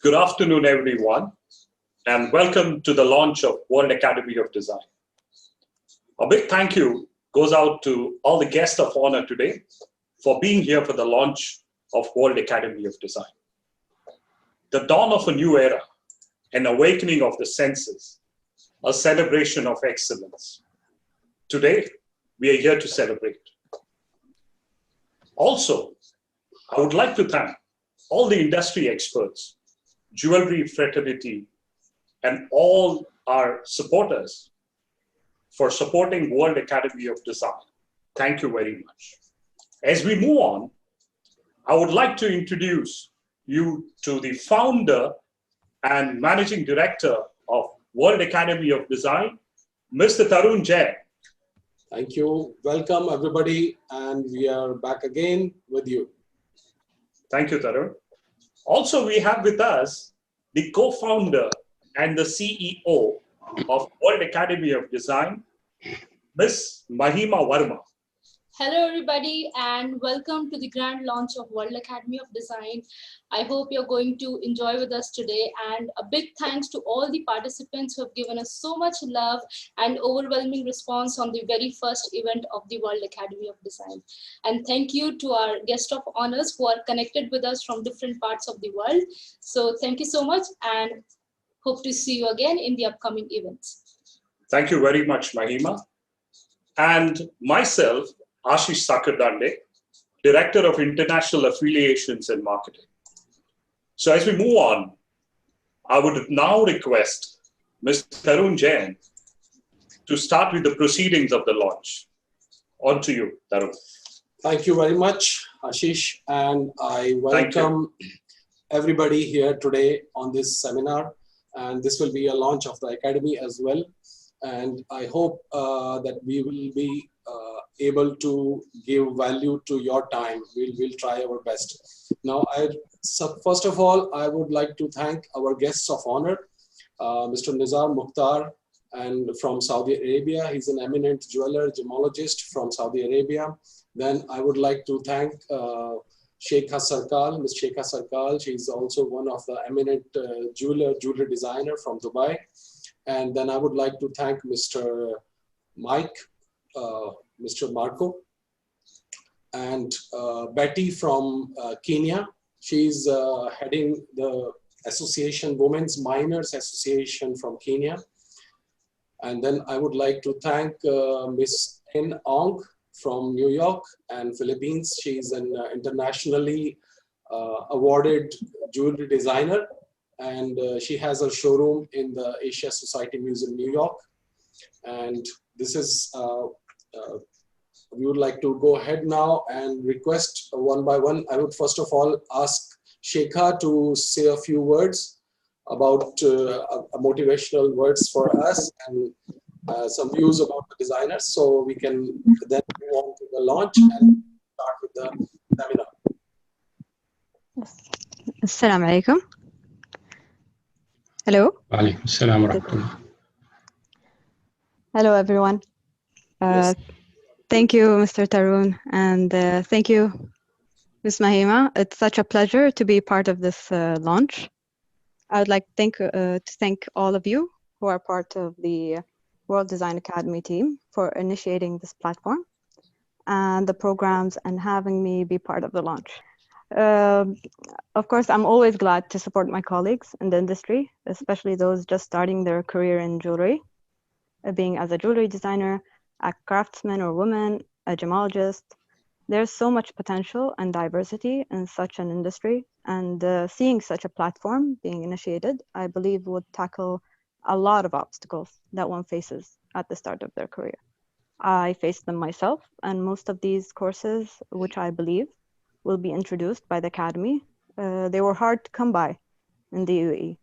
Good afternoon, everyone, and welcome to the launch of World Academy of Design. A big thank you goes out to all the guests of honor today for being here for the launch of World Academy of Design. The dawn of a new era, an awakening of the senses, a celebration of excellence. Today, we are here to celebrate. Also, I would like to thank all the industry experts, jewelry fraternity, and all our supporters for supporting World Academy of Design. Thank you very much. As we move on, I would like to introduce you to the founder and managing director of World Academy of Design, Mr. Tarun Jain. Thank you. Welcome, everybody, and we are back again with you. Thank you, Tarun. Also, we have with us the co-founder and the CEO of World Academy of Design, Ms. Mahima Verma. Hello, everybody, and welcome to the grand launch of World Academy of Design. I hope you're going to enjoy with us today, and a big thanks to all the participants who have given us so much love and overwhelming response on the very first event of the World Academy of Design. And thank you to our guest of honors who are connected with us from different parts of the world. So thank you so much, and hope to see you again in the upcoming events. Thank you very much, Mahima. And myself, Ashish Sakardande, Director of International Affiliations and Marketing. So as we move on, I would now request Mr. Tarun Jain to start with the proceedings of the launch. On to you, Tarun. Thank you very much, Ashish, and I welcome everybody here today on this seminar. And this will be a launch of the Academy as well. And I hope that we will be able to give value to your time. We'll try our best. Now, first of all, I would like to thank our guests of honor, Mr. Nizar Mukhtar, and from Saudi Arabia. He's an eminent jeweler, gemologist from Saudi Arabia. Then I would like to thank Sheikha Sarkal, Ms. Sheikha Sarkal. She's also one of the eminent jewelry designer from Dubai. And then I would like to thank Mr. Mike, Mr. Marco, and Betty from Kenya. She's heading the association, Women's Miners Association from Kenya. And then I would like to thank Ms. N. Ong from New York and Philippines. She's an internationally awarded jewelry designer, and she has a showroom in the Asia Society Museum, New York. And this is, we would like to go ahead now and request one by one. I would first of all ask Sheikha to say a few words about motivational words for us and some views about the designers, so we can then move on to the launch and start with the seminar. Assalamu alaikum. Hello. Hello, everyone. Yes. Thank you, Mr. Tarun, and thank you, Ms. Mahima. It's such a pleasure to be part of this launch. I would like to thank all of you who are part of the World Design Academy team for initiating this platform and the programs and having me be part of the launch. Of course, I'm always glad to support my colleagues in the industry, especially those just starting their career in jewelry, being as a jewelry designer, a craftsman or woman, a gemologist. There's so much potential and diversity in such an industry, and seeing such a platform being initiated, I believe would tackle a lot of obstacles that one faces at the start of their career. I faced them myself, and most of these courses, which I believe will be introduced by the Academy, they were hard to come by in the UAE.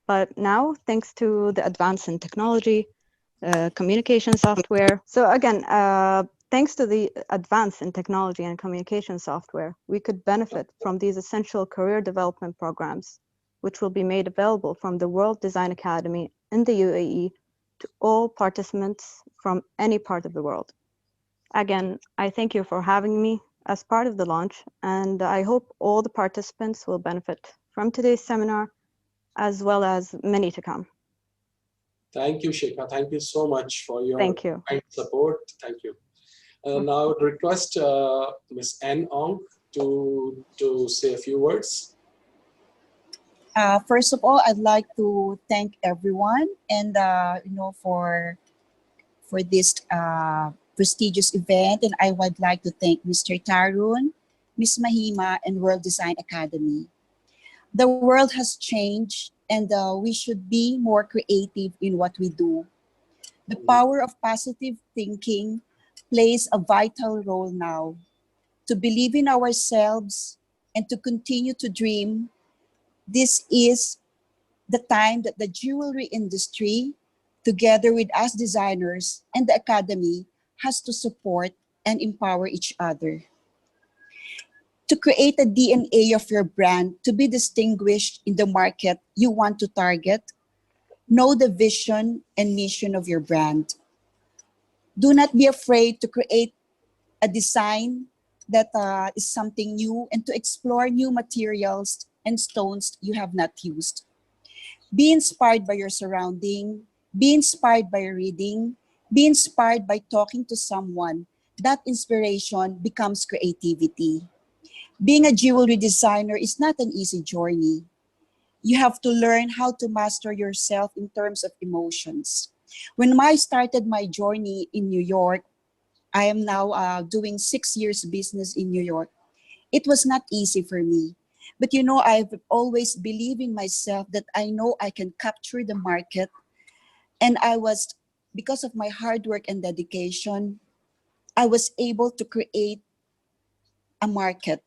But now, thanks to the advance in technology, communication software. So again, thanks to the advance in technology and communication software, we could benefit from these essential career development programs, which will be made available from the World Design Academy in the UAE to all participants from any part of the world. Again, I thank you for having me as part of the launch, and I hope all the participants will benefit from today's seminar as well as many to come. Thank you, Shekha. Thank you so much for your Thank you. kind support. Thank you. Now I would request Ms. N. Ong to say a few words. First of all, I'd like to thank everyone and for this prestigious event, and I would like to thank Mr. Tarun, Ms. Mahima, and World Design Academy. The world has changed, and we should be more creative in what we do. The power of positive thinking plays a vital role now. To believe in ourselves and to continue to dream, this is the time that the jewelry industry, together with us designers and the academy, has to support and empower each other. To create a DNA of your brand to be distinguished in the market you want to target, know the vision and mission of your brand. Do not be afraid to create a design that is something new and to explore new materials and stones you have not used. Be inspired by your surrounding, be inspired by reading, be inspired by talking to someone. That inspiration becomes creativity. Being a jewelry designer is not an easy journey. You have to learn how to master yourself in terms of emotions. When I started my journey in New York, I am now doing 6 years business in New York. It was not easy for me. But I've always believed in myself that I know I can capture the market. And because of my hard work and dedication, I was able to create a market.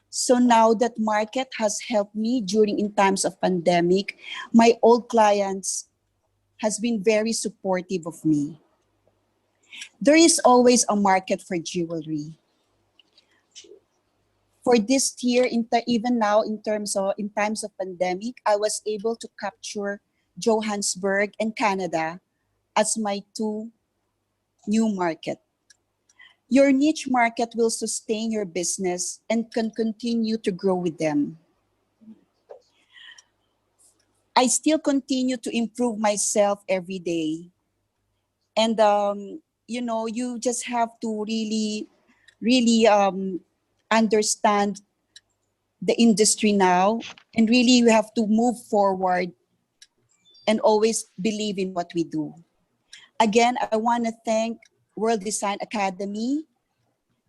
So now that market has helped me in times of pandemic. My old clients has been very supportive of me. There is always a market for jewelry. For this year, even now in times of pandemic, I was able to capture Johannesburg and Canada as my 2 new market. Your niche market will sustain your business and can continue to grow with them. I still continue to improve myself every day. And, you just have to really understand the industry now, and really you have to move forward and always believe in what we do. Again, I want to thank World Design Academy,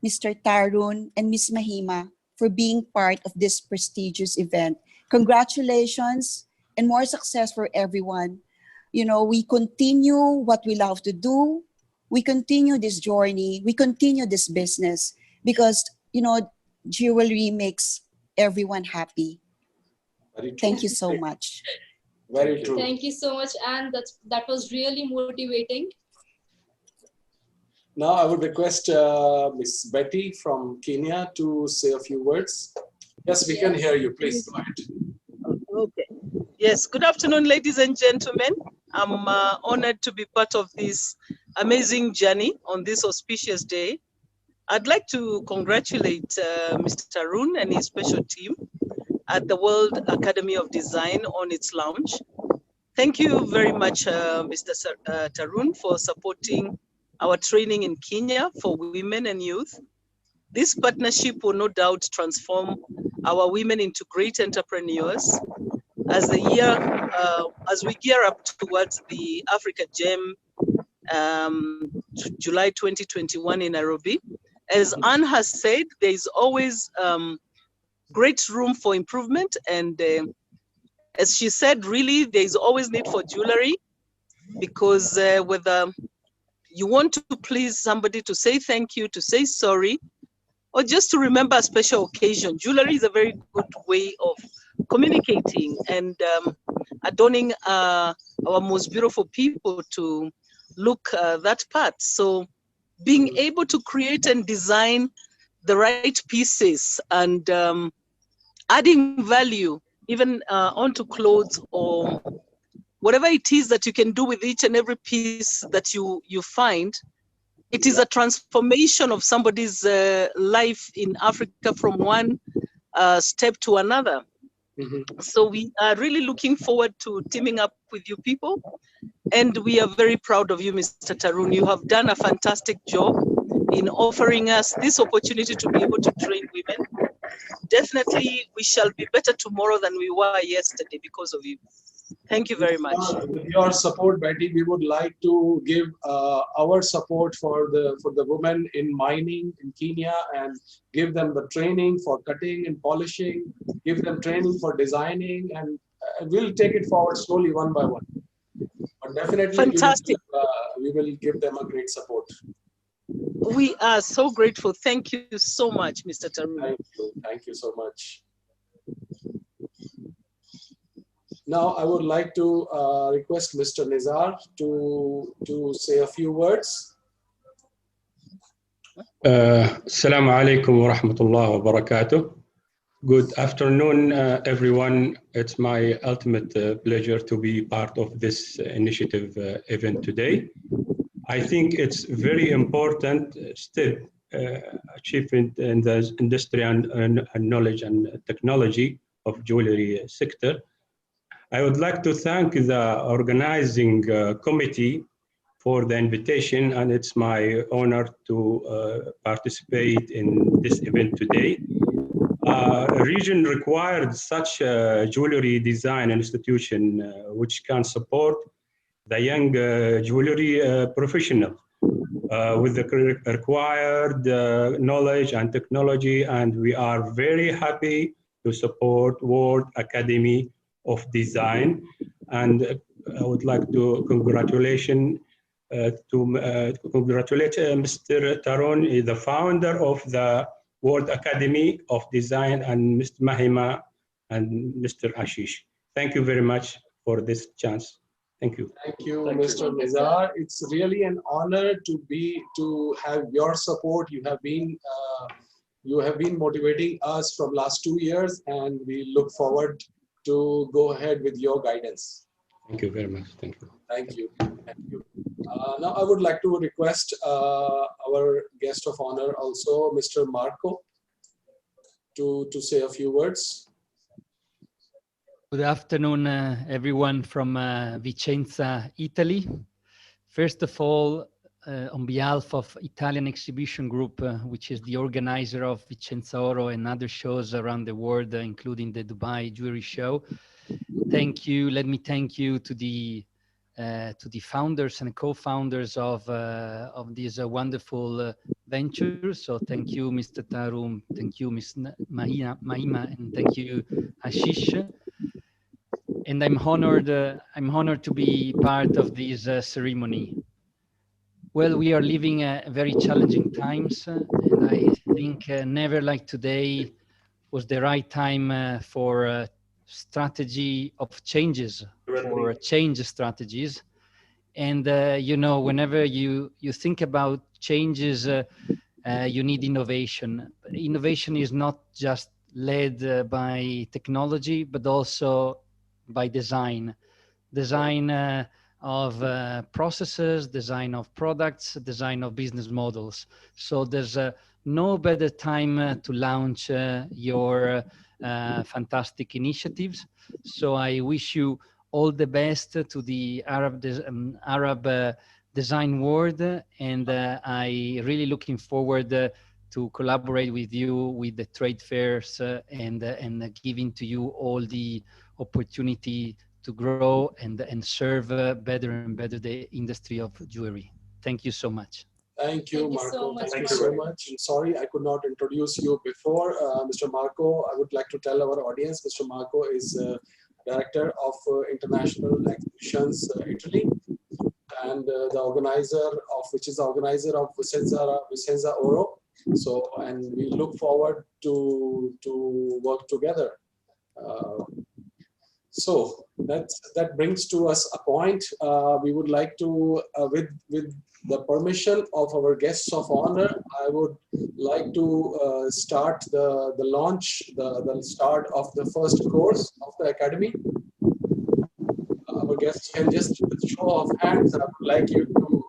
Mr. Tarun, and Ms. Mahima for being part of this prestigious event. Congratulations and more success for everyone. We continue what we love to do. We continue this journey. We continue this business because, jewelry makes everyone happy. Thank you so much. Very true. Thank you so much, and that was really motivating. Now I would request Miss Betty from Kenya to say a few words. Yes, we can hear you. Please go ahead. Okay. Yes, good afternoon, ladies and gentlemen. I'm honored to be part of this amazing journey on this auspicious day. I'd like to congratulate Mr. Tarun and his special team at the World Academy of Design on its launch. Thank you very much, Mr. Tarun, for supporting our training in Kenya for women and youth. This partnership will no doubt transform our women into great entrepreneurs as we gear up towards the Africa Gem July 2021 in Nairobi. As Anne has said, there is always great room for improvement, and as she said, really there is always need for jewelry, because whether you want to please somebody, to say thank you, to say sorry, or just to remember a special occasion, jewelry is a very good way of communicating and adorning our most beautiful people to look that part. So being able to create and design the right pieces and adding value even onto clothes or whatever it is that you can do with each and every piece that you find, it is a transformation of somebody's life in Africa from one step to another. So we are really looking forward to teaming up with you people. And we are very proud of you, Mr. Tarun. You have done a fantastic job in offering us this opportunity to be able to train women. Definitely, we shall be better tomorrow than we were yesterday because of you. Thank you very much. With your support, Betty, we would like to give our support for the women in mining in Kenya and give them the training for cutting and polishing, give them training for designing, and we'll take it forward slowly one by one. But definitely, fantastic. We will give them a great support. We are so grateful. Thank you so much, Mr. Tarun. Thank you so much. Now, I would like to request Mr. Nizar to say a few words. Assalamu alaikum wa rahmatullahi wa barakatuh. Good afternoon, everyone. It's my ultimate pleasure to be part of this initiative event today. I think it's very important step achievement in the industry and knowledge and technology of jewelry sector. I would like to thank the organizing committee for the invitation, and it's my honor to participate in this event today. A region required such a jewelry design institution which can support the young jewelry professional with the required knowledge and technology, and we are very happy to support World Academy of Design. And I would like to congratulate Mr. Tarun, the founder of the World Academy of Design, and Mr. Mahima and Mr. Ashish. Thank you very much for this chance. Thank you. Thank you, Mr. Nizar. It's really an honor to have your support. You have been motivating us from last 2 years, and we look forward to go ahead with your guidance. Thank you very much. Thank you. Thank you. Thank you. Now, I would like to request our guest of honor also, Mr. Marco, to say a few words. Good afternoon, everyone from Vicenza, Italy. First of all, on behalf of Italian Exhibition Group, which is the organizer of Vicenza Oro and other shows around the world, including the Dubai Jewelry Show, thank you. Let me thank you to the founders and co-founders of this wonderful venture. So thank you, Mr. Tarun, thank you, Ms. Mahima, and thank you, Ashish. And I'm honored to be part of this ceremony. Well, we are living very challenging times, and I think never like today was the right time for strategy of changes, or change strategies. And you know, whenever you think about changes, you need innovation. But innovation is not just led by technology, but also by design of processes, design of products, design of business models. So there's no better time to launch your fantastic initiatives. So I wish you all the best to the Arab Design World, and I really looking forward to collaborate with you with the trade fairs and giving to you all the opportunity to grow and serve better and better the industry of jewelry. Thank you so much. Thank you, Marco. Thank you so much. I'm sorry I could not introduce you before. Mr. Marco, I would like to tell our audience, Mr. Marco is Director of International Exhibitions Italy, and the organizer of Vicenza Oro. So, and we look forward to work together. So that brings to us a point. We would like to, with the permission of our guests of honor, I would like to start the launch, the start of the first course of the academy. Our guests can just, with show of hands, I would like you to.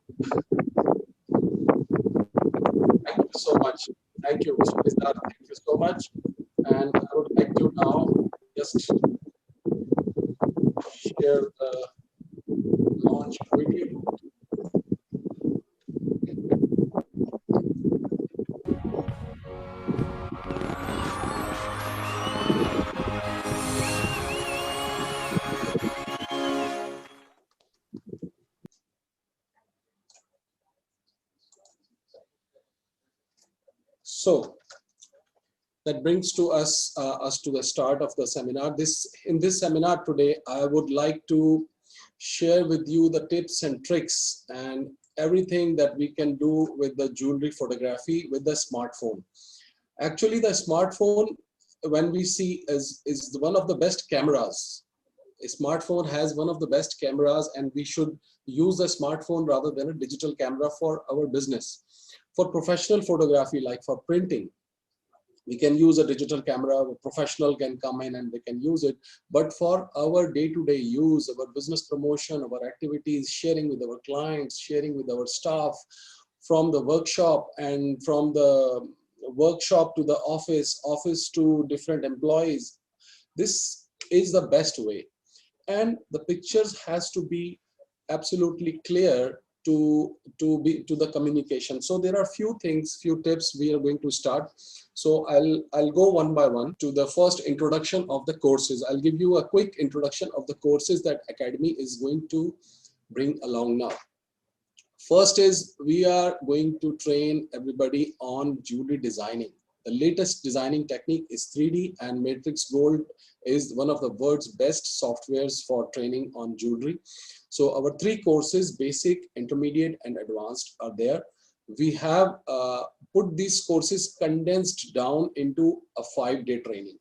Thank you so much. Thank you, Mr. Nizar. Thank you so much. And I would like to now just share the launch video. So that brings to us to the start of the seminar. In this seminar today, I would like to share with you the tips and tricks and everything that we can do with the jewelry photography with the smartphone. Actually, the smartphone, when we see, is one of the best cameras. A smartphone has one of the best cameras, and we should use a smartphone rather than a digital camera for our business. For professional photography, like for printing, we can use a digital camera. A professional can come in and they can use it. But for our day-to-day use, our business promotion, our activities, sharing with our clients, sharing with our staff, from the workshop and from the workshop to the office to different employees, this is the best way. And the pictures has to be absolutely clear to the communication. So there are few things, few tips we are going to start. So I'll go one by one to the first introduction of the courses. I'll give you a quick introduction of the courses that Academy is going to bring along now. First is we are going to train everybody on jewelry designing. The latest designing technique is 3D, and Matrix Gold is one of the world's best softwares for training on jewelry. So our 3 courses, basic, intermediate, and advanced, are there. We have put these courses condensed down into a 5-day training.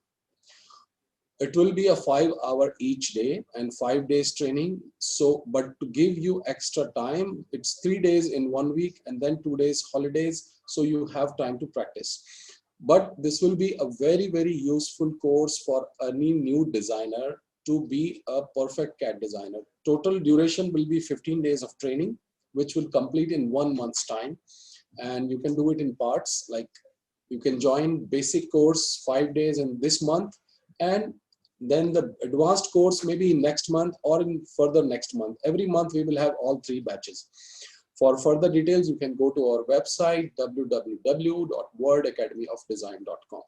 It will be a 5-hour each day and 5 days training. So, but to give you extra time, it's 3 days in 1 week and then 2 days holidays. So you have time to practice. But this will be a very, very useful course for any new designer to be a perfect CAD designer. Total duration will be 15 days of training, which will complete in 1 month's time. And you can do it in parts, like you can join basic course 5 days in this month, and then the advanced course maybe next month or in further next month. Every month we will have all 3 batches. For further details, you can go to our website, www.worldacademyofdesign.com.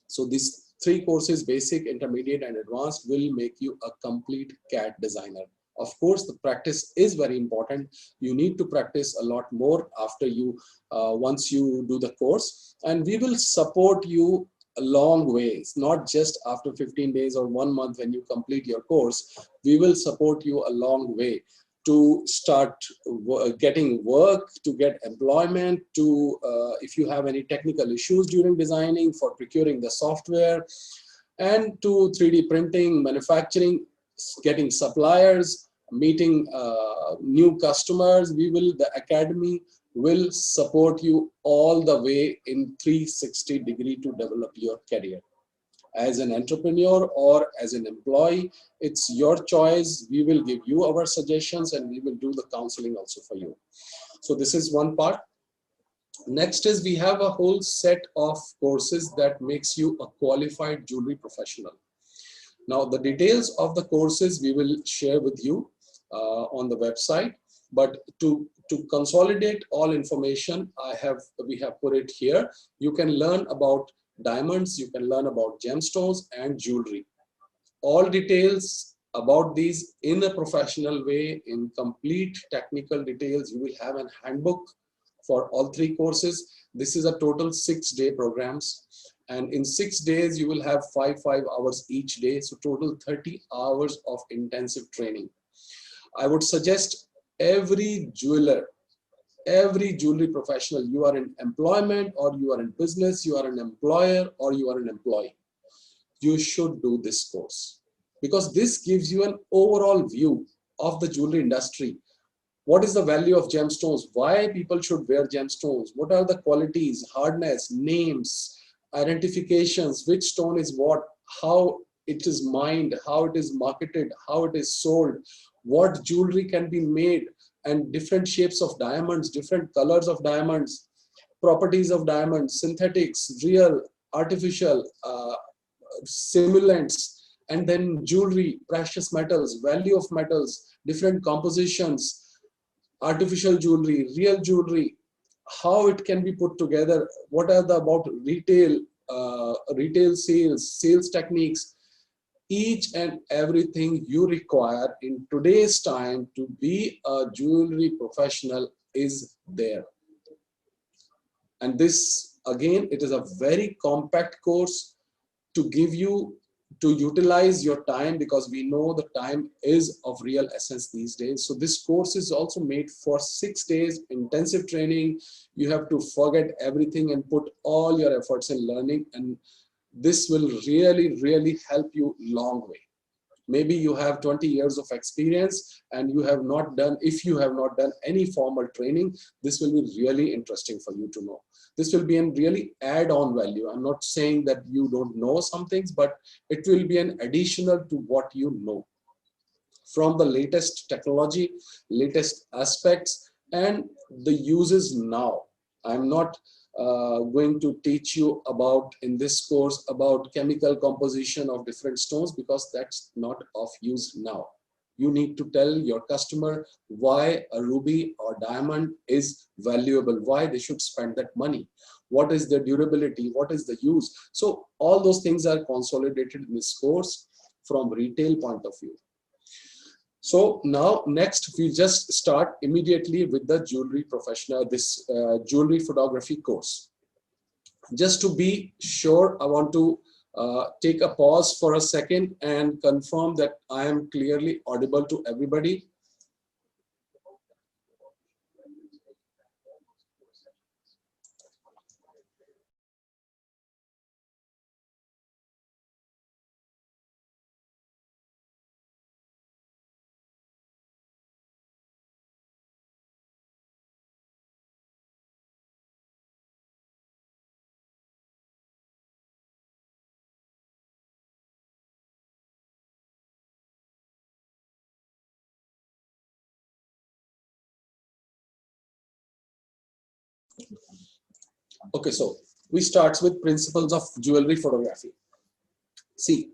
So these 3 courses, basic, intermediate, and advanced, will make you a complete CAD designer. Of course, the practice is very important. You need to practice a lot more after you, once you do the course. And we will support you a long ways, not just after 15 days or 1 month when you complete your course. We will support you a long way to start getting work, to get employment, to if you have any technical issues during designing, for procuring the software, and to 3D printing, manufacturing, getting suppliers, meeting new customers. The Academy will support you all the way in 360-degree to develop your career. As an entrepreneur or as an employee, it's your choice. We will give you our suggestions and we will do the counseling also for you. So this is one part. Next is we have a whole set of courses that makes you a qualified jewelry professional. Now the details of the courses we will share with you on the website, but to consolidate all information, we have put it here. You can learn about diamonds, you can learn about gemstones and jewelry. All details about these in a professional way, in complete technical details. You will have a handbook for all 3 courses. This is a total 6-day programs. And in 6 days, you will have 5 hours each day. So total 30 hours of intensive training. I would suggest every jeweler, every jewelry professional, you are in employment or you are in business, you are an employer or you are an employee, you should do this course, because this gives you an overall view of the jewelry industry. What is the value of gemstones? Why people should wear gemstones? What are the qualities, hardness, names, identifications, which stone is what, how it is mined, how it is marketed, how it is sold, what jewelry can be made, and different shapes of diamonds, different colors of diamonds, properties of diamonds, synthetics, real, artificial, simulants, and then jewelry, precious metals, value of metals, different compositions, artificial jewelry, real jewelry, how it can be put together, what are the about retail, retail sales techniques, each and everything you require in today's time to be a jewelry professional is there. And this, again, it is a very compact course to give you, to utilize your time, because we know the time is of real essence these days. So this course is also made for 6 days intensive training. You have to forget everything and put all your efforts in learning, and this will really help you long way. Maybe you have 20 years of experience and you have not done, if you have not done any formal training, this will be really interesting for you to know. This will be a really add-on value. I'm not saying that you don't know some things, but it will be an additional to what you know from the latest technology, latest aspects, and the uses now. I'm not going to teach you about in this course about chemical composition of different stones, because that's not of use now. You need to tell your customer why a ruby or diamond is valuable, why they should spend that money, what is the durability, what is the use. So all those things are consolidated in this course from retail point of view. So now next we just start immediately with the jewelry professional, this jewelry photography course. Just to be sure, I want to take a pause for a second and confirm that I am clearly audible to everybody. Okay, so we start with principles of jewelry photography. See,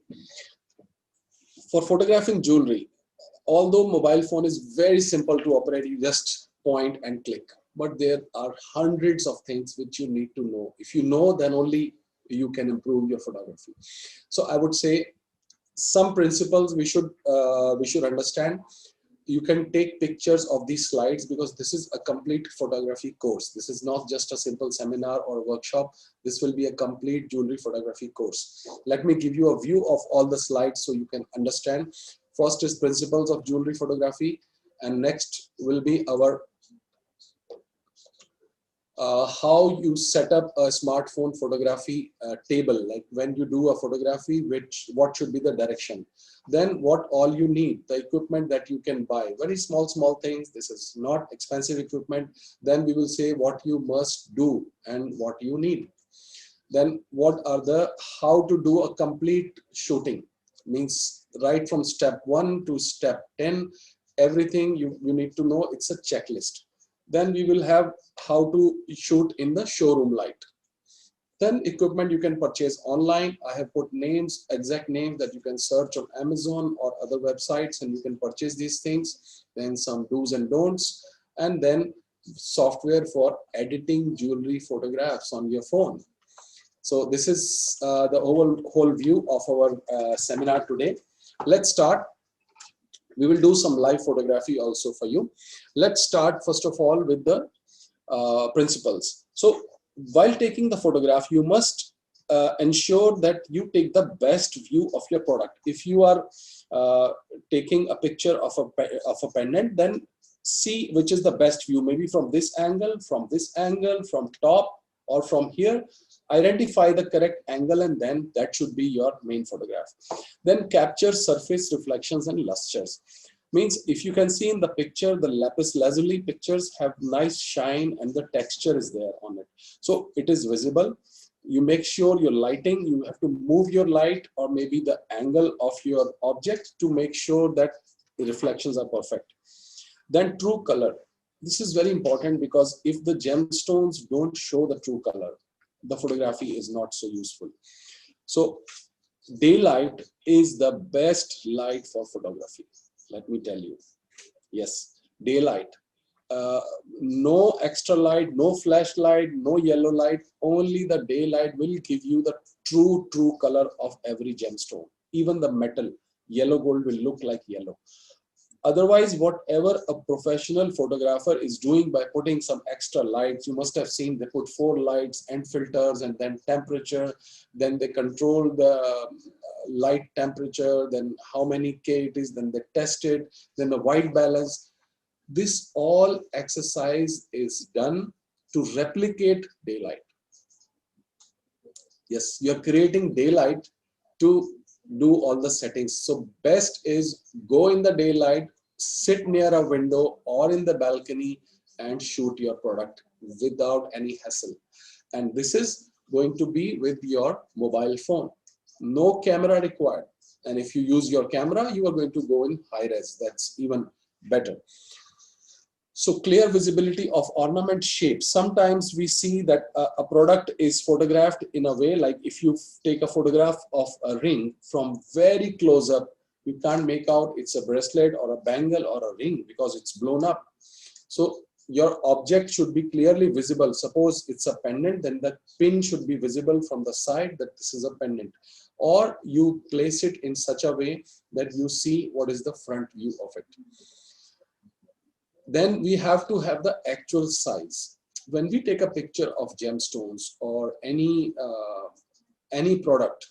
for photographing jewelry, although mobile phone is very simple to operate, you just point and click, but there are hundreds of things which you need to know. If you know, then only you can improve your photography. So I would say some principles we should understand. You can take pictures of these slides because this is a complete photography course. This is not just a simple seminar or workshop. This will be a complete jewelry photography course. Let me give you a view of all the slides so you can understand. First is principles of jewelry photography, and next will be our how you set up a smartphone photography table, like when you do a photography, what should be the direction. Then what all you need, the equipment that you can buy, very small things. This is not expensive equipment. Then we will say what you must do and what you need. Then what are the, how to do a complete shooting, means right from step 1 to step 10, everything you need to know. It's a checklist. Then we will have how to shoot in the showroom light. Then equipment you can purchase online. I have put names, exact names that you can search on Amazon or other websites and you can purchase these things. Then some do's and don'ts, and then software for editing jewelry photographs on your phone. So this is the whole view of our seminar today. Let's start. We will do some live photography also for you. Let's start first of all with the principles. So while taking the photograph, you must ensure that you take the best view of your product. If you are taking a picture of a pendant, then see which is the best view, maybe from this angle, from top, or from here. Identify the correct angle, and then that should be your main photograph. Then capture surface reflections and lusters. Means if you can see in the picture, the lapis lazuli pictures have nice shine and the texture is there on it. So it is visible. You make sure your lighting, you have to move your light or maybe the angle of your object to make sure that the reflections are perfect. Then true color. This is very important because if the gemstones don't show the true color, the photography is not so useful. So daylight is the best light for photography. Let me tell you. Yes, daylight. No extra light, no flashlight, no yellow light. Only the daylight will give you the true color of every gemstone. Even the metal, yellow gold will look like yellow. Otherwise, whatever a professional photographer is doing by putting some extra lights, you must have seen they put 4 lights and filters and then temperature, then they control the light temperature, then how many K it is, then they test it, then the white balance. This all exercise is done to replicate daylight. Yes, you're creating daylight to do all the settings. So best is go in the daylight, sit near a window or in the balcony and shoot your product without any hassle. And this is going to be with your mobile phone. No camera required. And if you use your camera, you are going to go in high res. That's even better. So clear visibility of ornament shape. Sometimes we see that a product is photographed in a way like if you take a photograph of a ring from very close up, you can't make out it's a bracelet or a bangle or a ring because it's blown up. So your object should be clearly visible. Suppose it's a pendant, then the pin should be visible from the side that this is a pendant. Or you place it in such a way that you see what is the front view of it. Then we have to have the actual size. When we take a picture of gemstones or any product,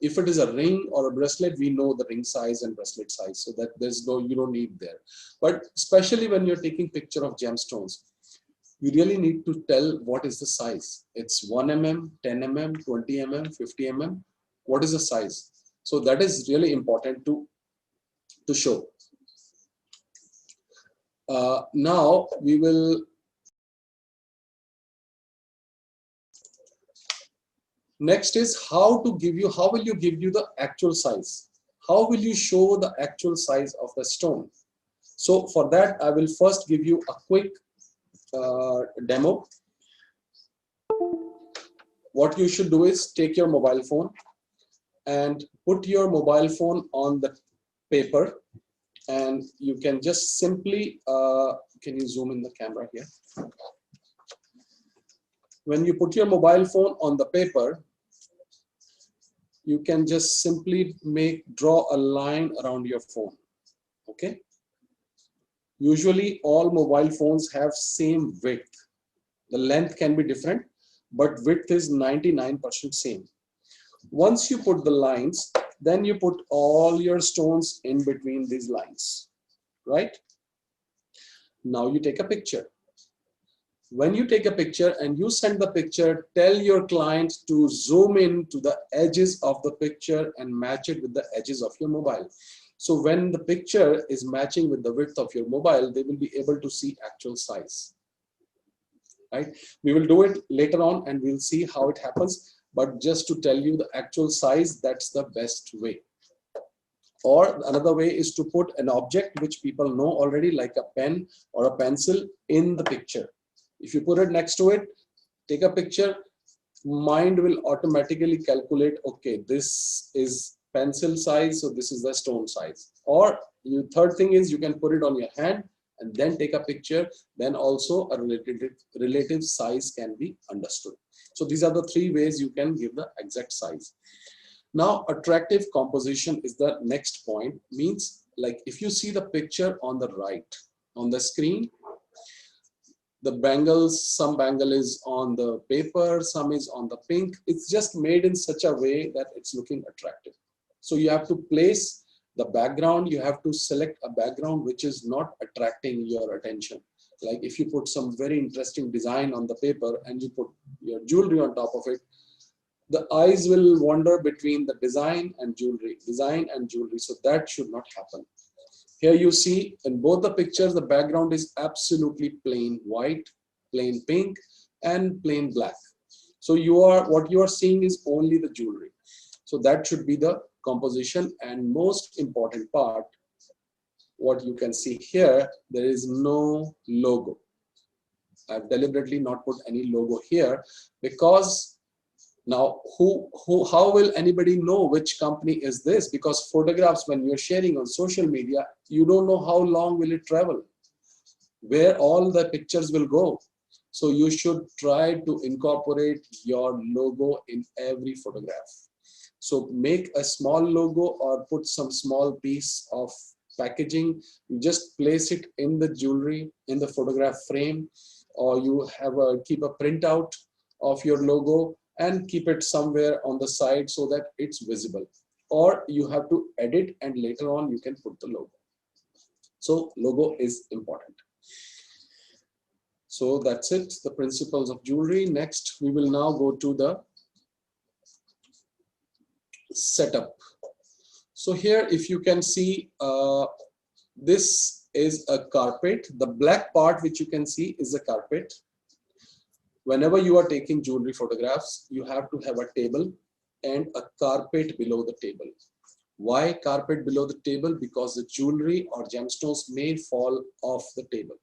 if it is a ring or a bracelet, we know the ring size and bracelet size, so that there's no, you don't need there. But especially when you're taking picture of gemstones, you really need to tell what is the size. It's 1 mm, 10 mm, 20 mm, 50 mm. What is the size? So that is really important to show. Now we will next is how will you give you the actual size? How will you show the actual size of the stone? So for that, I will first give you a quick demo. What you should do is take your mobile phone and put your mobile phone on the paper. And you can just simply, can you zoom in the camera here? When you put your mobile phone on the paper, you can just simply draw a line around your phone, okay? Usually all mobile phones have same width. The length can be different, but width is 99% same. Once you put the lines, then you put all your stones in between these lines, right? Now you take a picture. When you take a picture and you send the picture, tell your client to zoom in to the edges of the picture and match it with the edges of your mobile. So when the picture is matching with the width of your mobile, they will be able to see actual size, right? We will do it later on and we'll see how it happens. But just to tell you the actual size, that's the best way. Or another way is to put an object which people know already, like a pen or a pencil, in the picture. If you put it next to it, take a picture, mind will automatically calculate, okay, this is pencil size, so this is the stone size. Or third thing is you can put it on your hand and then take a picture, then also a relative size can be understood. So these are the 3 ways you can give the exact size. Now, attractive composition is the next point. Means like if you see the picture on the right, on the screen, the bangles, some bangle is on the paper, some is on the pink. It's just made in such a way that it's looking attractive. So you have to place the background, you have to select a background which is not attracting your attention. Like if you put some very interesting design on the paper and you put your jewelry on top of it, the eyes will wander between the design and jewelry. So that should not happen. Here you see in both the pictures, the background is absolutely plain white, plain pink, and plain black. So what you are seeing is only the jewelry. So that should be the composition. And most important part, what you can see here, there is no logo. I've deliberately not put any logo here because Now, how will anybody know which company is this? Because photographs, when you're sharing on social media, you don't know how long will it travel, where all the pictures will go. So you should try to incorporate your logo in every photograph. So make a small logo or put some small piece of packaging. You just place it in the jewelry, in the photograph frame, or you have keep a printout of your logo and keep it somewhere on the side so that it's visible. Or you have to edit and later on you can put the logo. So logo is important. So that's it, the principles of jewelry. Next, we will now go to the setup. So here, if you can see, this is a carpet. The black part which you can see is a carpet. Whenever you are taking jewelry photographs, you have to have a table and a carpet below the table. Why carpet below the table? Because the jewelry or gemstones may fall off the table.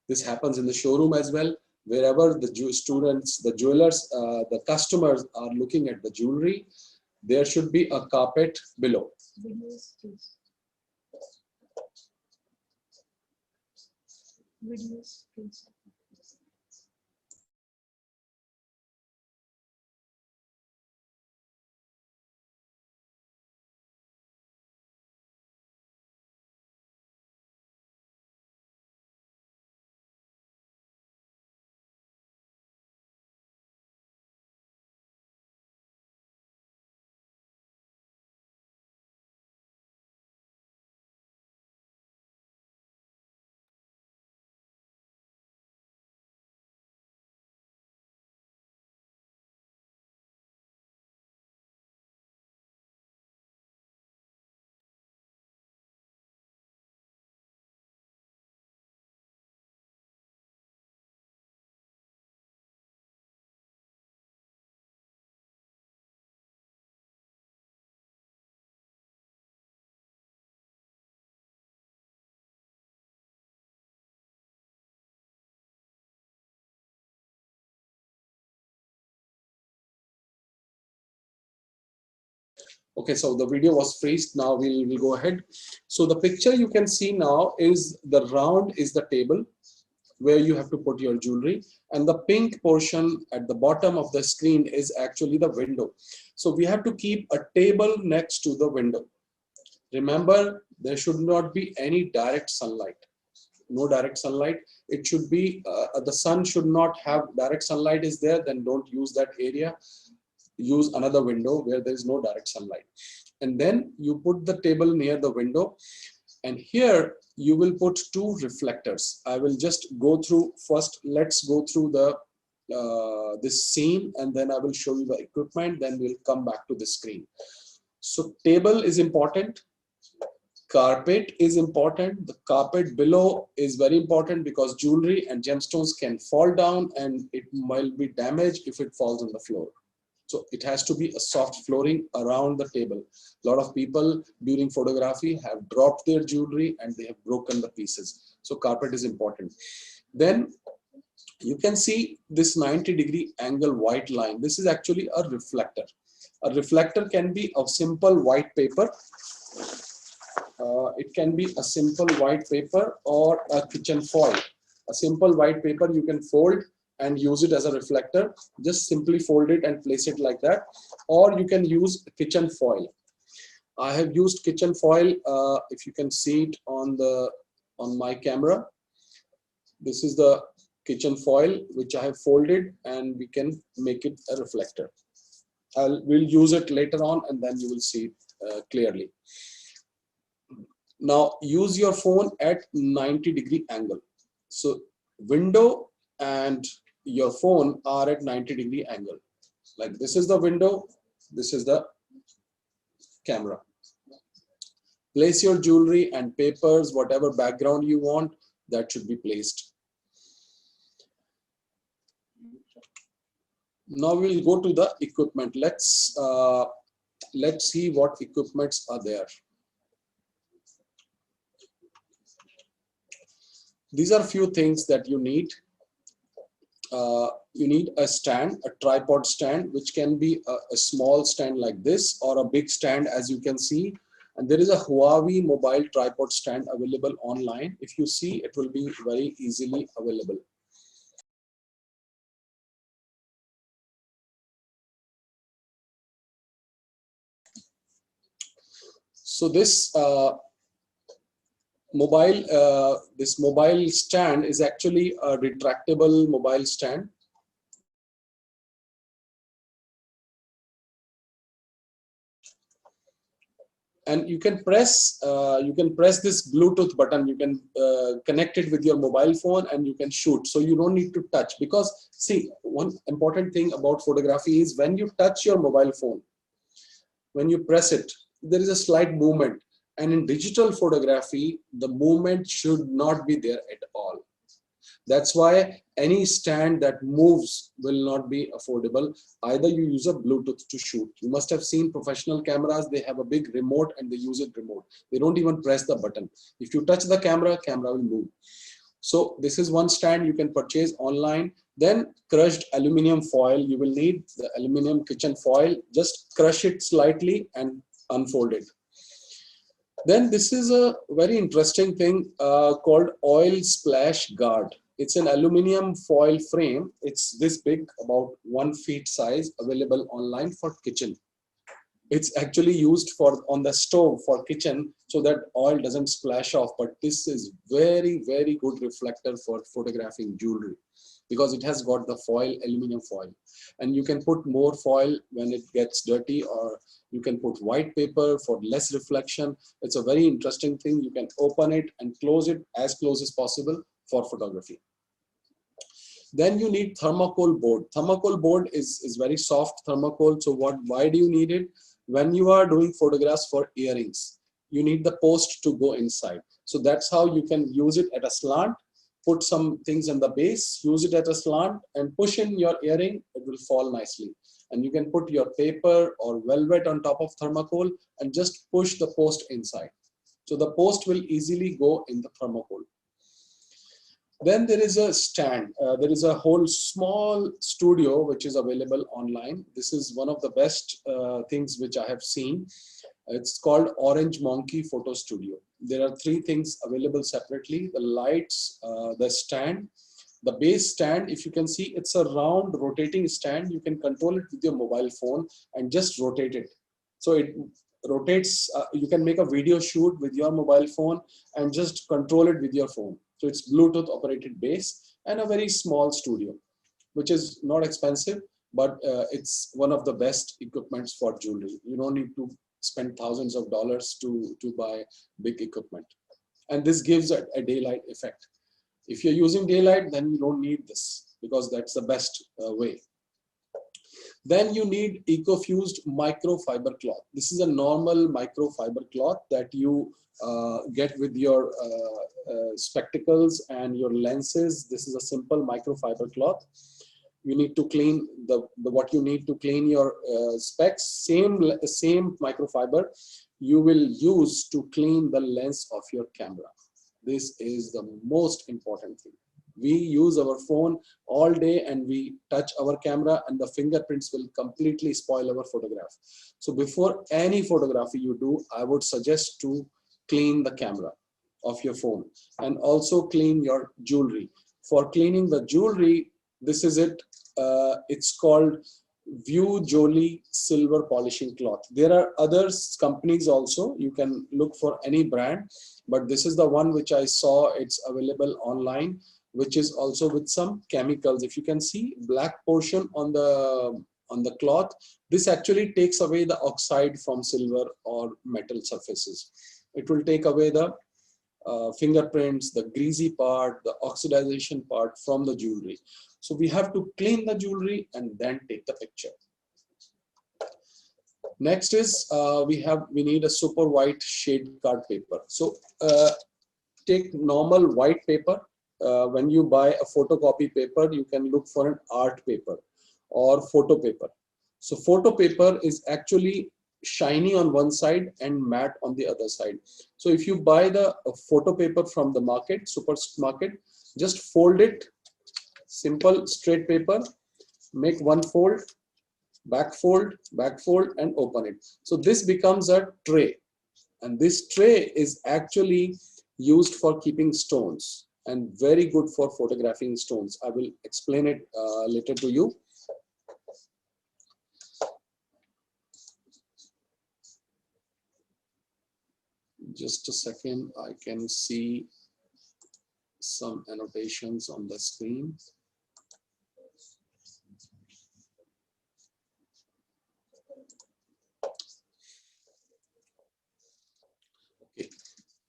This happens in the showroom as well. Wherever the students, the jewelers, the customers are looking at the jewelry, there should be a carpet below. Videos, please. Videos, please. Okay, so the video was freezed. Now we'll go ahead. So the picture you can see now is the round is the table where you have to put your jewelry, and the pink portion at the bottom of the screen is actually the window. So we have to keep a table next to the window. Remember, there should not be any direct sunlight. No direct sunlight. It should be, the sun should not have direct sunlight is there, then don't use that area. Use another window where there is no direct sunlight. And then you put the table near the window. And here you will put two reflectors. I will just go through first. Let's go through the this scene, and then I will show you the equipment. Then we'll come back to the screen. So table is important. Carpet is important. The carpet below is very important because jewelry and gemstones can fall down and it might be damaged if it falls on the floor. So it has to be a soft flooring around the table. A lot of people during photography have dropped their jewelry and they have broken the pieces. So carpet is important. Then you can see this 90-degree angle white line. This is actually a reflector. A reflector can be of simple white paper. It can be a simple white paper or a kitchen foil. A simple white paper you can fold and use it as a reflector. Just simply fold it and place it like that. Or you can use kitchen foil. I have used kitchen foil. If you can see it on my camera, this is the kitchen foil which I have folded, and we can make it a reflector. We'll use it later on, and then you will see it clearly. Now use your phone at 90-degree angle. So window and your phone are at 90-degree angle. Like this is the window, this is the camera. Place your jewelry and papers, whatever background you want, that should be placed. Now we'll go to the equipment. Let's see what equipments are there. These are few things that you need. you need a stand, a tripod stand, which can be a small stand like this or a big stand, as you can see. And there is a Huawei mobile tripod stand available online. If you see, it will be very easily available. So this mobile stand is actually a retractable mobile stand. And you can press this Bluetooth button. You can connect it with your mobile phone and you can shoot. So you don't need to touch, because see, one important thing about photography is when you touch your mobile phone, when you press it, there is a slight movement. And in digital photography, the movement should not be there at all. That's why any stand that moves will not be affordable. Either you use a Bluetooth to shoot. You must have seen professional cameras, they have a big remote and they use it remote. They don't even press the button. If you touch the camera, camera will move. So this is one stand you can purchase online. Then crushed aluminum foil. You will need the aluminum kitchen foil. Just crush it slightly and unfold it. Then this is a very interesting thing called oil splash guard. It's an aluminum foil frame. It's this big, about 1 feet size, available online for kitchen. It's actually used for on the stove for kitchen so that oil doesn't splash off. But this is very, very good reflector for photographing jewelry, because it has got the foil, aluminum foil. And you can put more foil when it gets dirty, or you can put white paper for less reflection. It's a very interesting thing. You can open it and close it as close as possible for photography. Then you need thermocol board. Thermocol board is very soft thermocol. So why do you need it? When you are doing photographs for earrings, you need the post to go inside. So that's how you can use it at a slant. Put some things in the base, use it at a slant, and push in your earring, it will fall nicely. And you can put your paper or velvet on top of thermocol and just push the post inside. So the post will easily go in the thermocol. Then there is a stand. There is a whole small studio which is available online. This is one of the best things which I have seen. It's called Orange Monkey Photo Studio. There are 3 things available separately: the lights, the stand, the base stand. If you can see, it's a round rotating stand. You can control it with your mobile phone and just rotate it. So it rotates. You can make a video shoot with your mobile phone and just control it with your phone. So it's Bluetooth operated base and a very small studio, which is not expensive, but it's one of the best equipments for jewelry. You don't need to spend thousands of dollars to buy big equipment. And this gives a daylight effect. If you're using daylight, then you don't need this, because that's the best way. Then you need eco-fused microfiber cloth. This is a normal microfiber cloth that you get with your spectacles and your lenses. This is a simple microfiber cloth. You need to clean what you need to clean your specs. Same microfiber you will use to clean the lens of your camera. This is the most important thing. We use our phone all day and we touch our camera, and the fingerprints will completely spoil our photograph. So before any photography you do, I would suggest to clean the camera of your phone and also clean your jewelry. For cleaning the jewelry, this is it. It's called View Jolie Silver Polishing Cloth. There are other companies also. You can look for any brand, but this is the one which I saw. It's available online, which is also with some chemicals. If you can see black portion on the cloth, this actually takes away the oxide from silver or metal surfaces. It will take away the fingerprints, the greasy part, the oxidization part from the jewelry. So we have to clean the jewelry and then take the picture. Next is we need a super white shade card paper. So take normal white paper. When you buy a photocopy paper, you can look for an art paper or photo paper. So photo paper is actually shiny on one side and matte on the other side. So if you buy the photo paper from the market, supermarket, just fold it simple straight paper, make one fold, back fold, and open it. So this becomes a tray, and this tray is actually used for keeping stones and very good for photographing stones. I will explain it later to you. Just a second, I can see some annotations on the screen. Okay.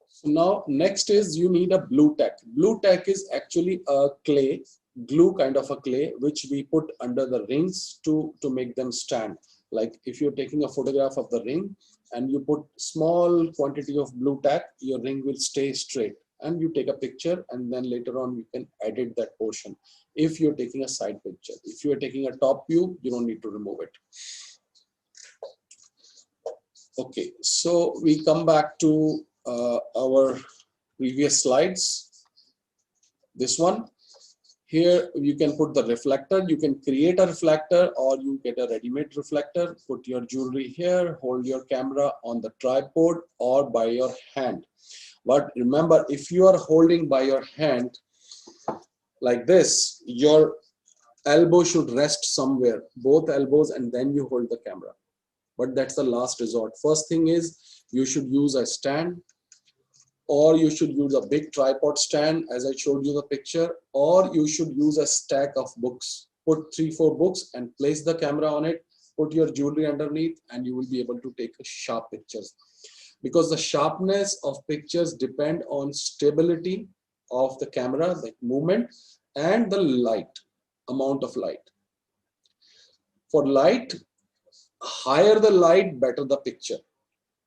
So now next is you need a blue tack. Blue tack is actually a clay, glue kind of a clay, which we put under the rings to make them stand. Like if you're taking a photograph of the ring and you put small quantity of blue tack, your ring will stay straight, and you take a picture and then later on you can edit that portion. If you're taking a side picture, if you're taking a top view, you don't need to remove it. Okay, so we come back to our previous slides. This one. Here you can put the reflector. You can create a reflector or you get a ready-made reflector. Put your jewelry here, hold your camera on the tripod or by your hand. But remember, if you are holding by your hand like this, your elbow should rest somewhere, both elbows, and then you hold the camera. But that's the last resort. First thing is you should use a stand, or you should use a big tripod stand as I showed you the picture, or you should use a stack of books. Put 3-4 books and place the camera on it, put your jewelry underneath, and you will be able to take sharp pictures. Because the sharpness of pictures depend on stability of the camera, the movement, and the light, amount of light. For light, higher the light, better the picture.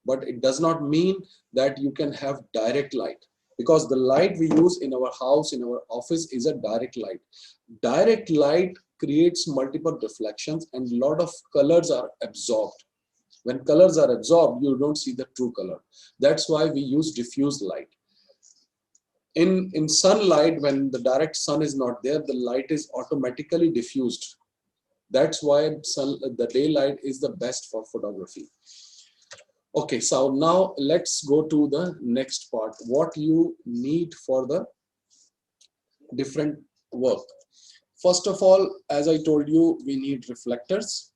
But it does not mean that you can have direct light, because the light we use in our house, in our office, is a direct light. Direct light creates multiple reflections and a lot of colors are absorbed. When colors are absorbed, you don't see the true color. That's why we use diffused light. In sunlight, when the direct sun is not there, the light is automatically diffused. That's why the daylight is the best for photography. Okay, so now let's go to the next part. What you need for the different work. First of all, as I told you, we need reflectors.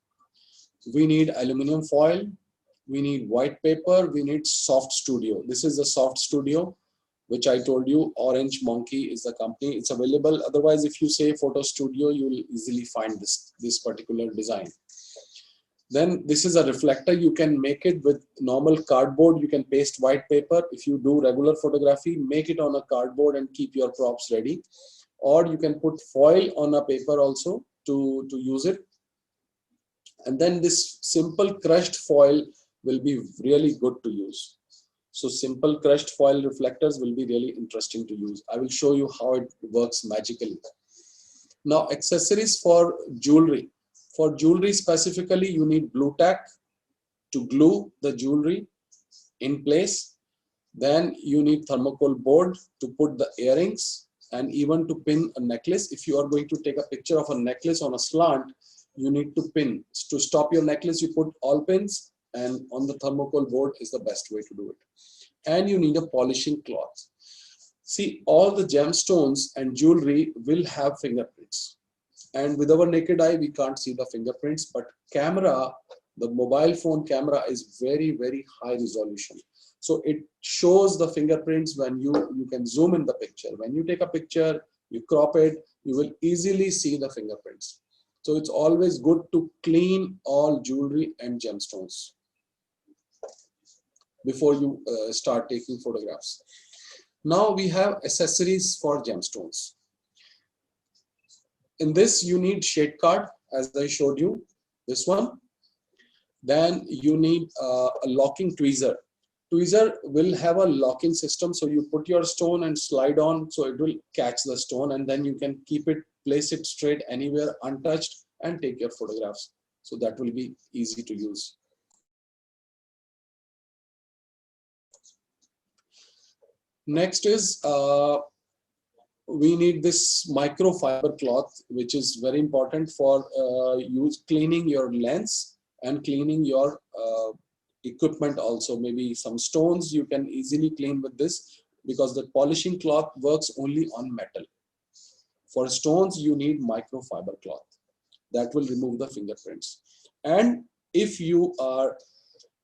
We need aluminum foil. We need white paper. We need Soft Studio. This is the Soft Studio, which I told you, Orange Monkey is the company. It's available. Otherwise, if you say Photo Studio, you will easily find this particular design. Then this is a reflector. You can make it with normal cardboard. You can paste white paper. If you do regular photography, make it on a cardboard and keep your props ready. Or you can put foil on a paper also to use it. And then this simple crushed foil will be really good to use. So simple crushed foil reflectors will be really interesting to use. I will show you how it works magically. Now, accessories for jewelry. For jewelry specifically, you need blue tack to glue the jewelry in place. Then you need thermocol board to put the earrings and even to pin a necklace. If you are going to take a picture of a necklace on a slant, you need to pin. To stop your necklace, you put all pins, and on the thermocol board is the best way to do it. And you need a polishing cloth. See, all the gemstones and jewelry will have fingerprints. And with our naked eye, we can't see the fingerprints, but camera, the mobile phone camera is very, very high resolution. So it shows the fingerprints when you can zoom in the picture. When you take a picture, you crop it, you will easily see the fingerprints. So it's always good to clean all jewelry and gemstones before you start taking photographs. Now we have accessories for gemstones. In this, you need shade card, as I showed you, this one. Then you need a locking tweezer. Tweezer will have a locking system, so you put your stone and slide on, so it will catch the stone, and then you can keep it, place it straight anywhere untouched, and take your photographs. So that will be easy to use. Next is we need this microfiber cloth, which is very important for cleaning your lens and cleaning your equipment also. Maybe some stones you can easily clean with this, because the polishing cloth works only on metal. For stones, you need microfiber cloth that will remove the fingerprints. And if you are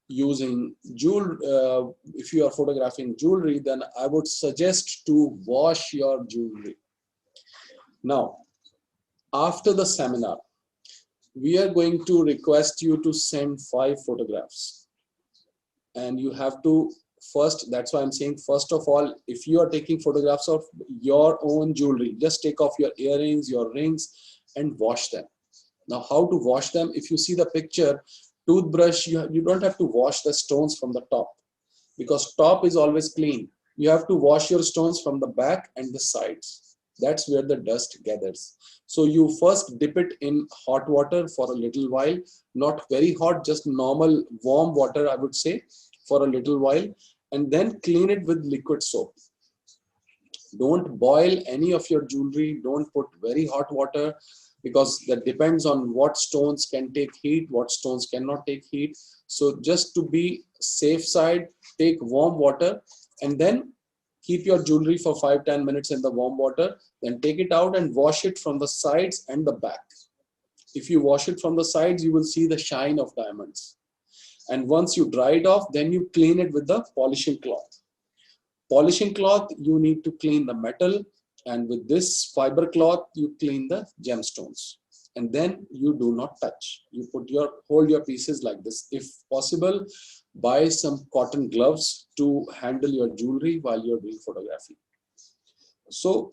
using if you are photographing jewelry, then I would suggest to wash your jewelry. Now, after the seminar, we are going to request you to send 5 photographs. And you have to first, that's why I'm saying, first of all, if you are taking photographs of your own jewelry, just take off your earrings, your rings, and wash them. Now, how to wash them? If you see the picture, toothbrush, you don't have to wash the stones from the top, because top is always clean. You have to wash your stones from the back and the sides. That's where the dust gathers. So you first dip it in hot water for a little while, not very hot, just normal warm water, I would say, for a little while, and then clean it with liquid soap. Don't boil any of your jewelry. Don't put very hot water, because that depends on what stones can take heat, what stones cannot take heat. So just to be safe side, take warm water and then keep your jewelry for 5-10 minutes in the warm water, then take it out and wash it from the sides and the back. If you wash it from the sides, you will see the shine of diamonds. And once you dry it off, then you clean it with the polishing cloth. Polishing cloth, you need to clean the metal, and with this fiber cloth, you clean the gemstones. And then you do not touch. You hold your pieces like this. If possible, buy some cotton gloves to handle your jewelry while you're doing photography. So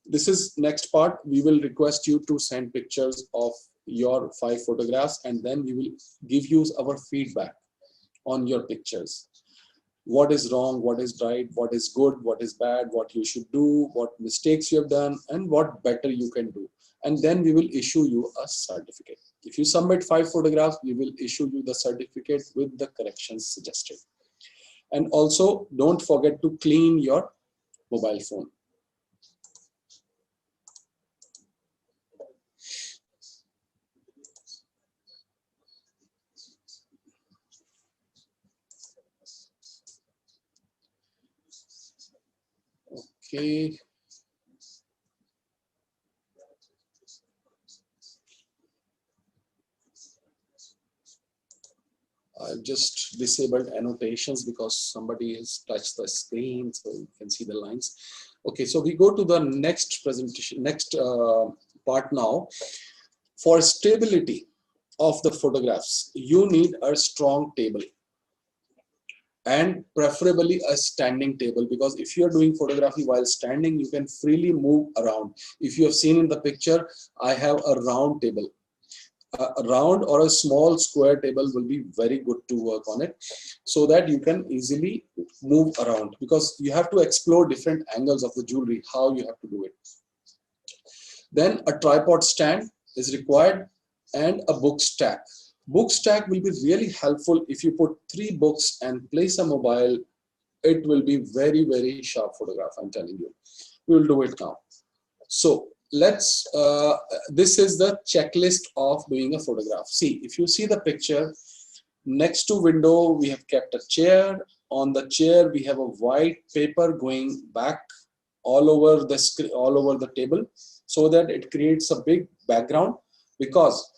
this is next part. We will request you to send pictures of your 5 photographs, and then we will give you our feedback on your pictures. What is wrong, what is right, what is good, what is bad, what you should do, what mistakes you have done, and what better you can do. And then we will issue you a certificate. If you submit 5 photographs, we will issue you the certificate with the corrections suggested. And also, don't forget to clean your mobile phone. Okay. I've just disabled annotations because somebody has touched the screen, so you can see the lines. Okay, so we go to the next presentation, next part now. For stability of the photographs, you need a strong table, and preferably a standing table, because if you are doing photography while standing, you can freely move around. If you have seen in the picture, I have a round table. A round or a small square table will be very good to work on it, so that you can easily move around, because you have to explore different angles of the jewelry, how you have to do it. Then a tripod stand is required, and a book stack. Book stack will be really helpful if you put 3 books and place a mobile. It will be very, very sharp photograph, I'm telling you. We will do it now. So let's, this is the checklist of doing a photograph. See, if you see the picture, next to window, we have kept a chair. On the chair, we have a white paper going back all over the screen, all over the table, so that it creates a big background. Because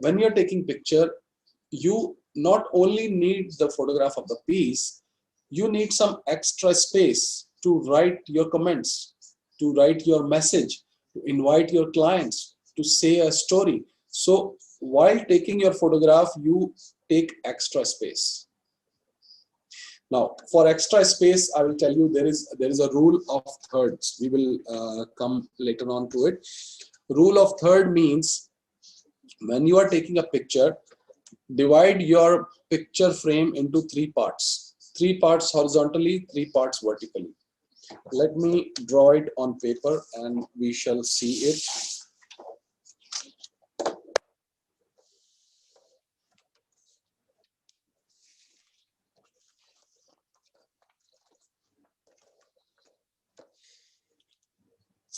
when you're taking picture, you not only need the photograph of the piece, you need some extra space to write your comments, to write your message, to invite your clients, to say a story. So while taking your photograph, you take extra space. Now, for extra space, I will tell you there is a rule of thirds. We will come later on to it. Rule of third means, when you are taking a picture, divide your picture frame into 3 parts. 3 parts horizontally, 3 parts vertically. Let me draw it on paper and we shall see it.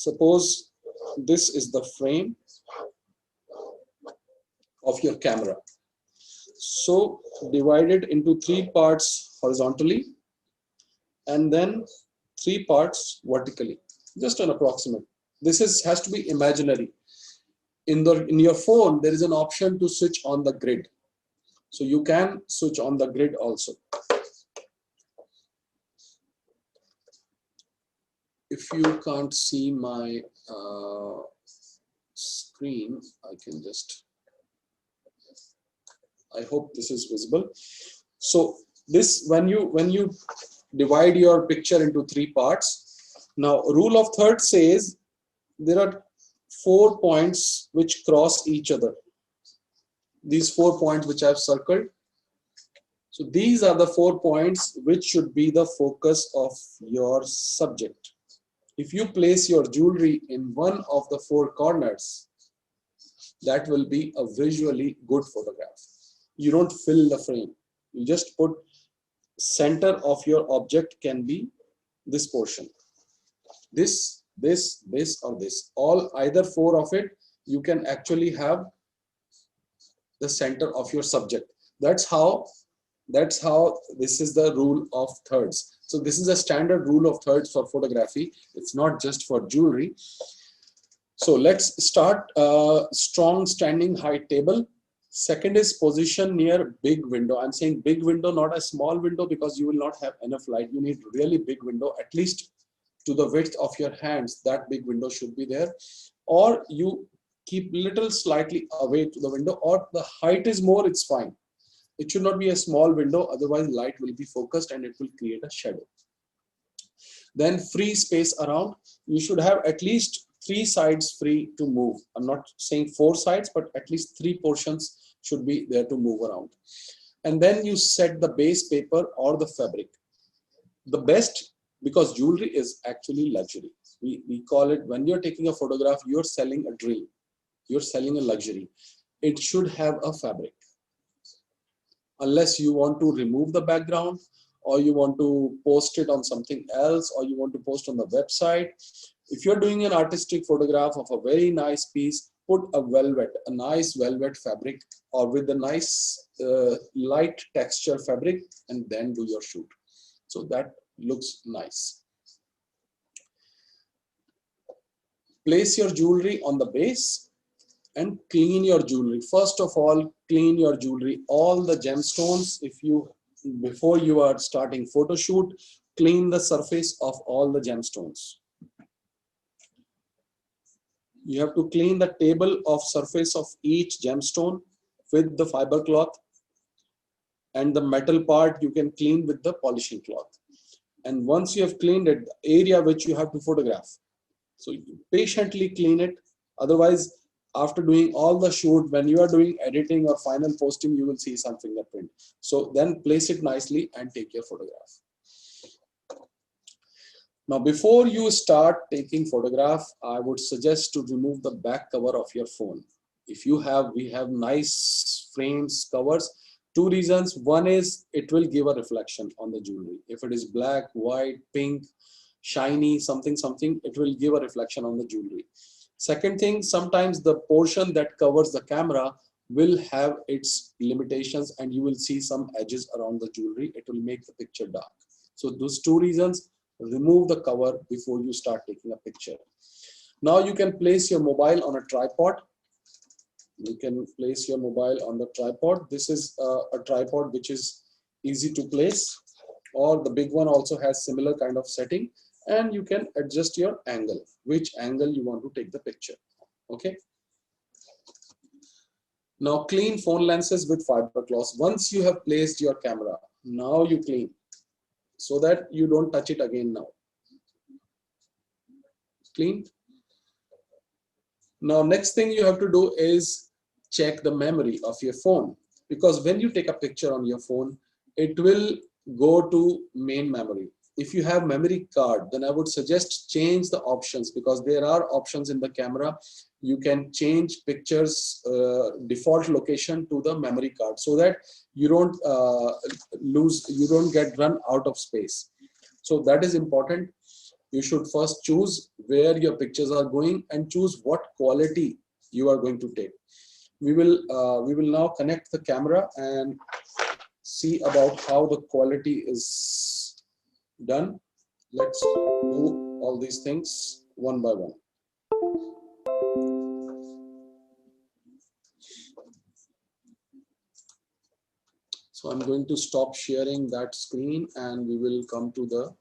suppose this is the frame of your camera. So divide it into 3 parts horizontally and then 3 parts vertically, just an approximate. This has to be imaginary. In your phone, there is an option to switch on the grid. So you can switch on the grid also. If you can't see my screen, I can just, I hope this is visible. So this, when you divide your picture into 3 parts, now rule of thirds says there are 4 points which cross each other. These 4 points which I've circled. So these are the 4 points which should be the focus of your subject. If you place your jewelry in one of the 4 corners, that will be a visually good photograph. You don't fill the frame. You just put center of your object can be this portion. This, or this. All either 4 of it, you can actually have the center of your subject. That's how this is the rule of thirds. So this is a standard rule of thirds for photography. It's not just for jewelry. So let's start strong standing height table. Second is position near big window. I'm saying big window, not a small window, because you will not have enough light. You need really big window, at least to the width of your hands. That big window should be there. Or you keep little slightly away to the window, or the height is more, it's fine. It should not be a small window, otherwise light will be focused and it will create a shadow. Then free space around. You should have at least 3 sides free to move. I'm not saying 4 sides, but at least 3 portions should be there to move around. And then you set the base paper or the fabric. The best, because jewelry is actually luxury. We call it, when you're taking a photograph, you're selling a dream. You're selling a luxury. It should have a fabric. Unless you want to remove the background, or you want to post it on something else, or you want to post on the website. If you're doing an artistic photograph of a very nice piece, put a nice velvet fabric, or with a nice light texture fabric, and then do your shoot. So that looks nice. Place your jewelry on the base and clean your jewelry. First of all, clean your jewelry. All the gemstones, before you are starting photo shoot, clean the surface of all the gemstones. You have to clean the table of surface of each gemstone with the fiber cloth, and the metal part you can clean with the polishing cloth. And once you have cleaned it, the area which you have to photograph, so you patiently clean it. Otherwise, after doing all the shoot, when you are doing editing or final posting, you will see some fingerprint. So then place it nicely and take your photograph. Now, before you start taking photograph, I would suggest to remove the back cover of your phone. We have nice frames, covers. 2 reasons. One is it will give a reflection on the jewelry. If it is black, white, pink, shiny, something, it will give a reflection on the jewelry. Second thing, sometimes the portion that covers the camera will have its limitations, and you will see some edges around the jewelry. It will make the picture dark. So those 2 reasons, remove the cover before you start taking a picture. Now you can place your mobile on a tripod. You can place your mobile on the tripod. This is a tripod which is easy to place, or the big one also has similar kind of setting, and you can adjust your angle, which angle you want to take the picture. Okay. Now clean phone lenses with fiber cloth. Once you have placed your camera, now you clean so that you don't touch it again now. Clean. Now next thing you have to do is check the memory of your phone, because when you take a picture on your phone, it will go to main memory. If you have memory card, then I would suggest change the options, because there are options in the camera. You can change pictures default location to the memory card, so that you don't you don't get run out of space. So that is important. you should first choose where your pictures are going and choose what quality you are going to take. We will now connect the camera and see about how the quality is done. Let's do all these things one by one. So I'm going to stop sharing that screen and we will come to the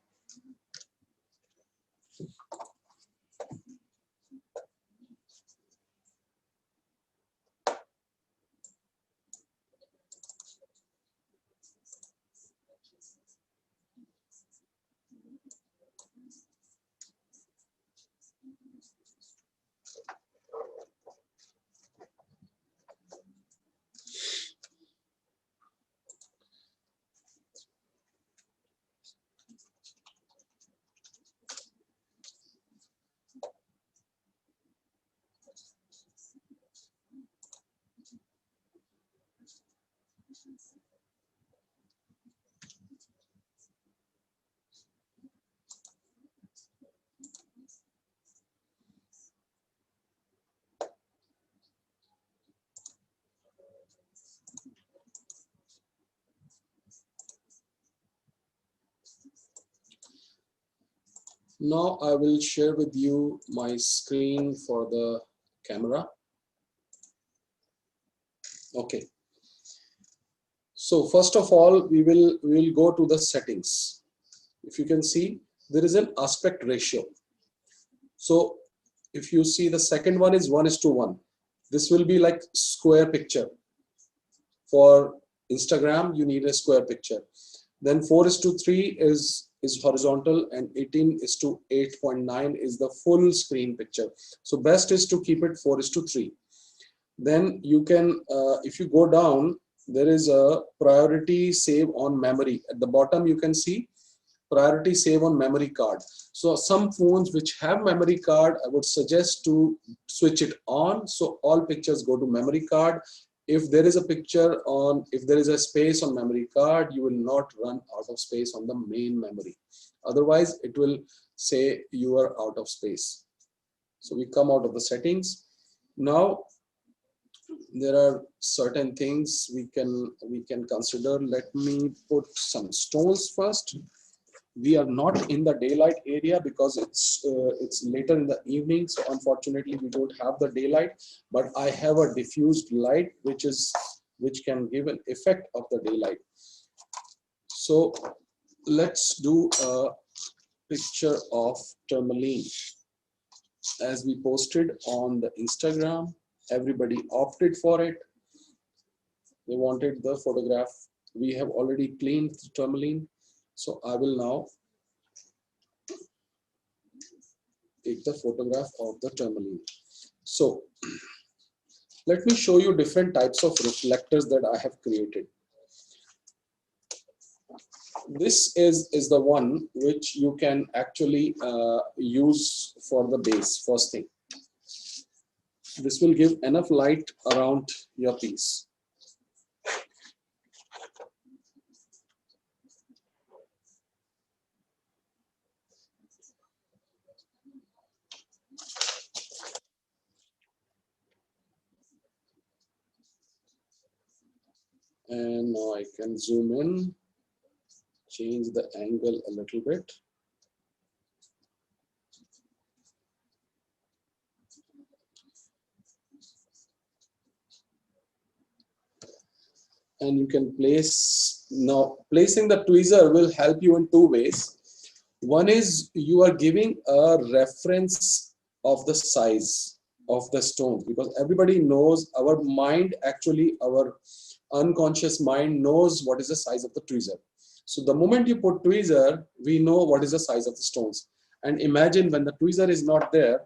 Now I will share with you my screen for the camera. Okay. So first of all, we will go to the settings. If you can see, there is an aspect ratio. So if you see, the second one is 1:1. This will be like square picture. For Instagram, you need a square picture. Then 4:3 is horizontal and 18:8.9 is the full screen picture. So best is to keep it 4:3. Then you can, if you go down, there is a priority save on memory. At the bottom, you can see priority save on memory card. So some phones which have memory card, I would suggest to switch it on. So all pictures go to memory card. If there is a picture on, if there is a space on memory card, you will not run out of space on the main memory. Otherwise, it will say you are out of space. So we come out of the settings. Now, there are certain things we can consider. Let me put some stones first. We are not in the daylight area because it's later in the evening, so unfortunately we don't have the daylight, but I have a diffused light which can give an effect of the daylight. So let's do a picture of tourmaline. As we posted on the Instagram, everybody opted for it. They wanted the photograph. We have already cleaned the tourmaline. So I will now take the photograph of the tourmaline. So let me show you different types of reflectors that I have created. This is the one which you can actually use for the base, first thing. This will give enough light around your piece. And now I can zoom in, change the angle a little bit. And you can place, now placing the tweezer will help you in two ways. One is you are giving a reference of the size of the stone, because everybody knows, our mind actually, our unconscious mind knows what is the size of the tweezer. So the moment you put tweezer, we know what is the size of the stones. And imagine when the tweezer is not there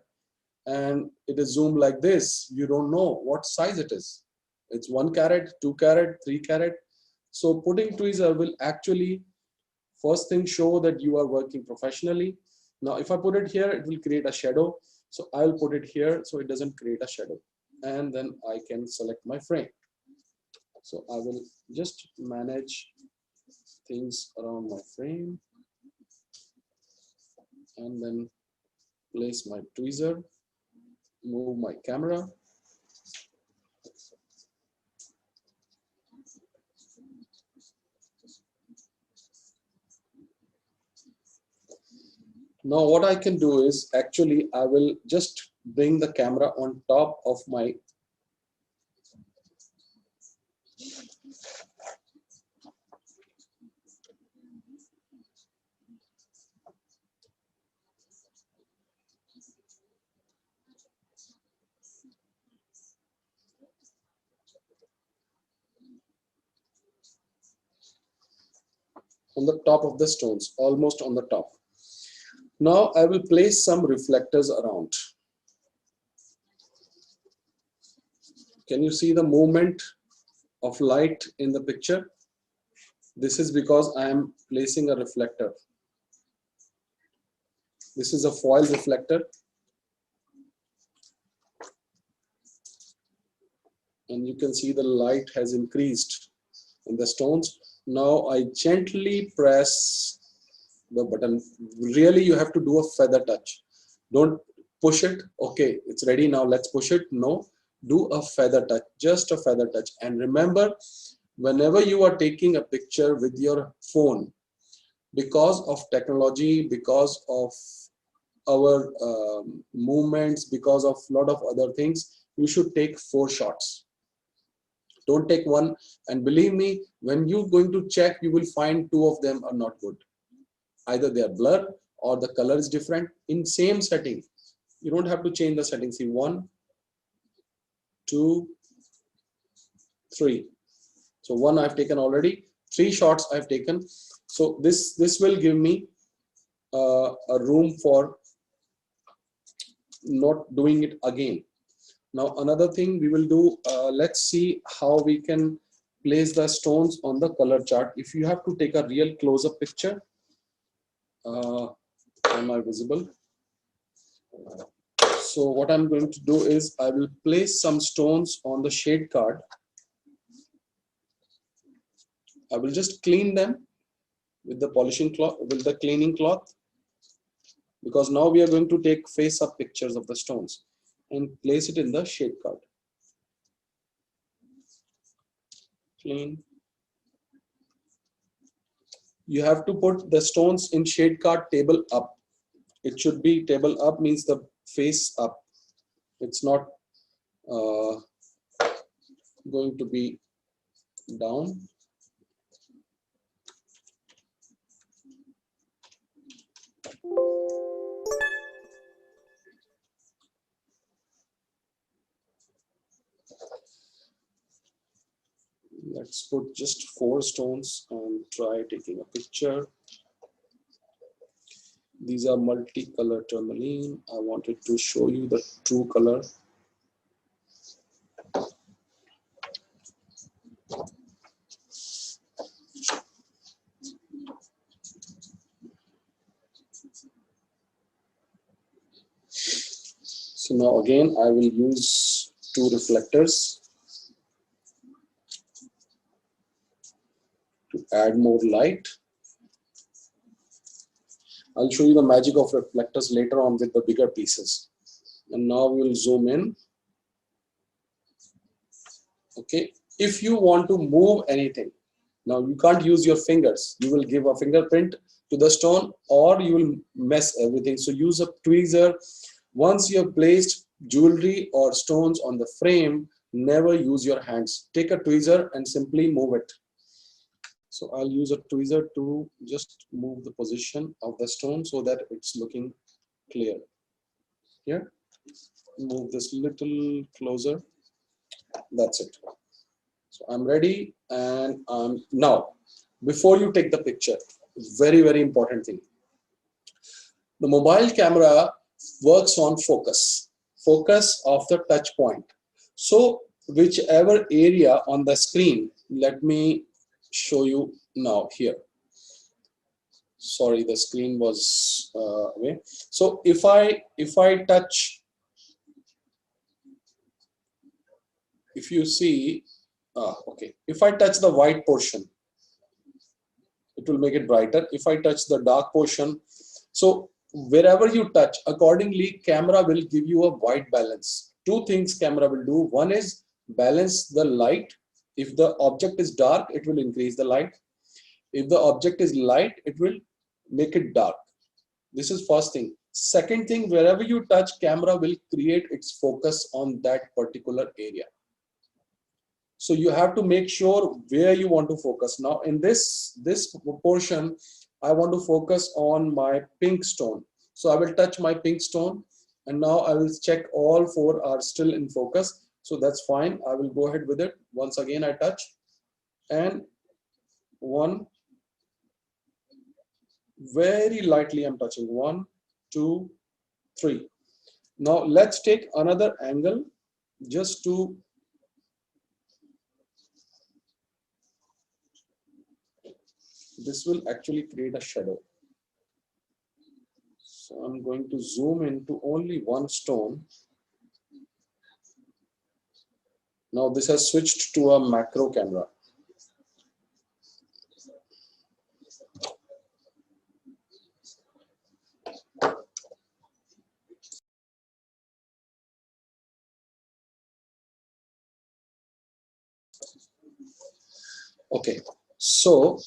and it is zoomed like this, you don't know what size it is. It's 1 carat, 2 carat, 3 carat. So putting tweezer will actually first thing show that you are working professionally. Now, if I put it here, it will create a shadow. So I'll put it here so it doesn't create a shadow. And then I can select my frame. So I will just manage things around my frame. and then place my tweezer, move my camera. Now what I can do is actually I will just bring the camera on top of my on the top of the stones, almost on the top. Now I will place some reflectors around. Can you see the movement of light in the picture? This is because I am placing a reflector. This is a foil reflector. And you can see the light has increased in the stones. Now I gently press the button. Really, you have to do a feather touch. Don't push it. Okay, it's ready now. Let's push it. No, do a feather touch, just a feather touch. And remember, whenever you are taking a picture with your phone, because of technology, because of our movements, because of a lot of other things, you should take 4 shots. Don't take one. And believe me, when you're going to check, you will find 2 of them are not good. Either they are blurred or the color is different in same setting. You don't have to change the setting. See, 1, 2, 3. So 1 I've taken already, 3 shots I've taken. So this will give me a room for not doing it again. Now another thing we will do, let's see how we can place the stones on the color chart. If you have to take a real close-up picture, am I visible? So what I'm going to do is I will place some stones on the shade card. I will just clean them with the polishing cloth, with the cleaning cloth, because now we are going to take face-up pictures of the stones and place it in the shade card. Clean. You have to put the stones in shade card table up. It should be table up, means the face up. It's not going to be down. Let's put just 4 stones and try taking a picture. These are multicolor tourmaline. I wanted to show you the true color. So now again, I will use 2 reflectors to add more light. I'll show you the magic of reflectors later on with the bigger pieces. And now we'll zoom in. Okay, if you want to move anything, now you can't use your fingers. You will give a fingerprint to the stone or you will mess everything. So use a tweezer. Once you have placed jewelry or stones on the frame, never use your hands. Take a tweezer and simply move it. So I'll use a tweezer to just move the position of the stone so that it's looking clear. Here, move this little closer. That's it. So I'm ready, and now, before you take the picture, very, very important thing. The mobile camera works on focus of the touch point. So whichever area on the screen, let me show you now here. Sorry, the screen was away. So if I touch, if you see, okay, if I touch the white portion, it will make it brighter. If I touch the dark portion, so wherever you touch, accordingly, camera will give you a white balance. Two things camera will do. One is balance the light. If the object is dark, it will increase the light. If the object is light, it will make it dark. This is first thing. Second thing, wherever you touch, camera will create its focus on that particular area. So you have to make sure where you want to focus. Now in this portion, I want to focus on my pink stone. So I will touch my pink stone, and now I will check all four are still in focus. So that's fine. I will go ahead with it. Once again, I touch, and one, very lightly I'm touching. 1, 2, 3. Now let's take another angle just to this will actually create a shadow. So I'm going to zoom into only one stone. Now this has switched to a macro camera. Okay, so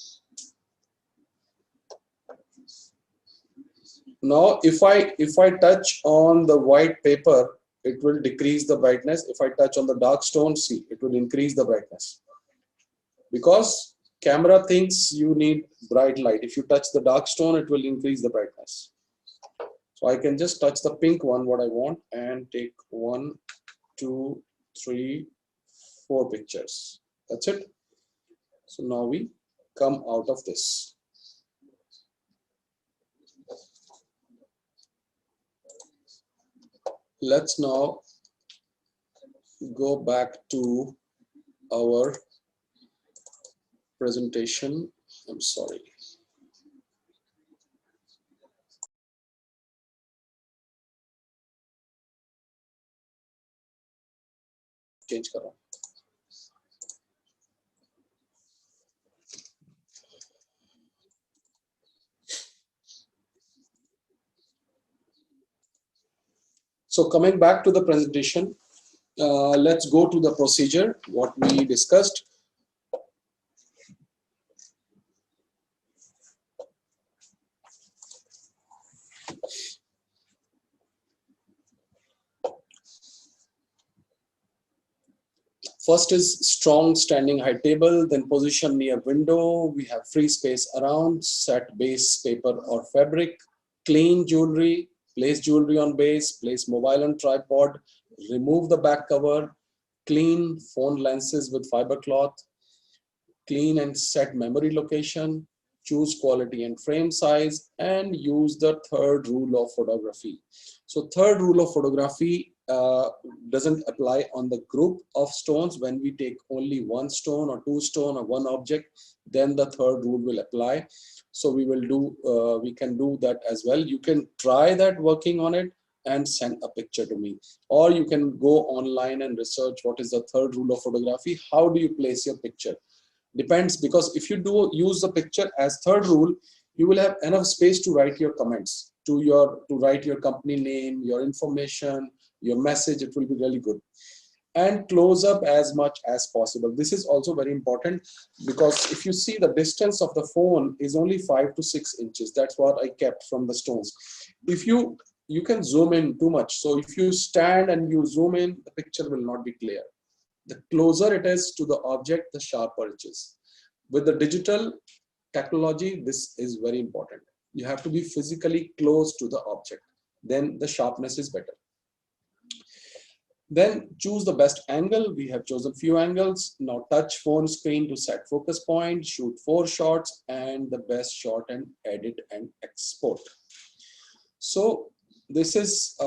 now if I touch on the white paper, it will decrease the brightness. If I touch on the dark stone, see, it will increase the brightness. Because camera thinks you need bright light. If you touch the dark stone, it will increase the brightness. So I can just touch the pink one, what I want, and take 1, 2, 3, 4 pictures. That's it. So now we come out of this. Let's now go back to our presentation. I'm sorry. Change karo. So coming back to the presentation, let's go to the procedure, what we discussed. First is strong standing high table, then position near window. We have free space around, set base paper or fabric, clean jewelry, place jewelry on base, place mobile on tripod, remove the back cover, clean phone lenses with fiber cloth, clean and set memory location, choose quality and frame size, and use the third rule of photography. So third rule of photography doesn't apply on the group of stones. When we take only one stone or two stone or one object, then the third rule will apply. So we will do, we can do that as well. You can try that working on it and send a picture to me, or you can go online and research what is the third rule of photography. How do you place your picture? Depends, because if you do use the picture as third rule, you will have enough space to write your comments, to write your company name, your information, your message. It will be really good. And close up as much as possible. This is also very important, because if you see, the distance of the phone is only 5 to 6 inches. That's what I kept from the stones. If you can zoom in too much. So if you stand and you zoom in, the picture will not be clear. The closer it is to the object, the sharper it is. With the digital technology, this is very important. You have to be physically close to the object. Then the sharpness is better. Then choose the best angle. We have chosen few angles. Now touch phone screen to set focus point, shoot 4 shots, and the best shot, and edit and export. So this is,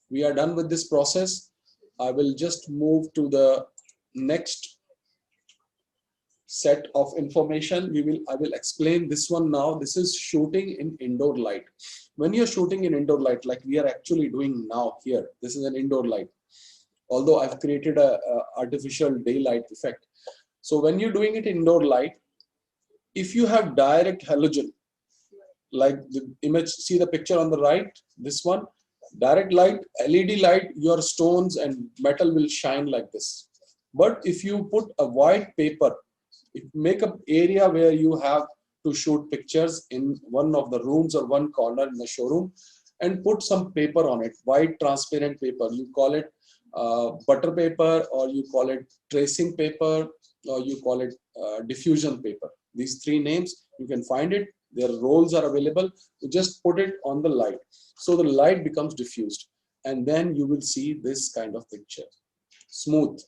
we are done with this process. I will just move to the next set of information. I will explain this one now. This is shooting in indoor light. When you're shooting in indoor light, like we are actually doing now here, this is an indoor light. Although I've created a artificial daylight effect. So when you're doing it indoor light, if you have direct halogen, like the image, see the picture on the right, this one, direct light, LED light, your stones and metal will shine like this. But if you put a white paper, make an area where you have to shoot pictures in one of the rooms or one corner in the showroom, and put some paper on it, white transparent paper. You call it butter paper, or you call it tracing paper, or you call it diffusion paper. These three names, you can find it. Their rolls are available. You just put it on the light. So the light becomes diffused. And then you will see this kind of picture. Smooth.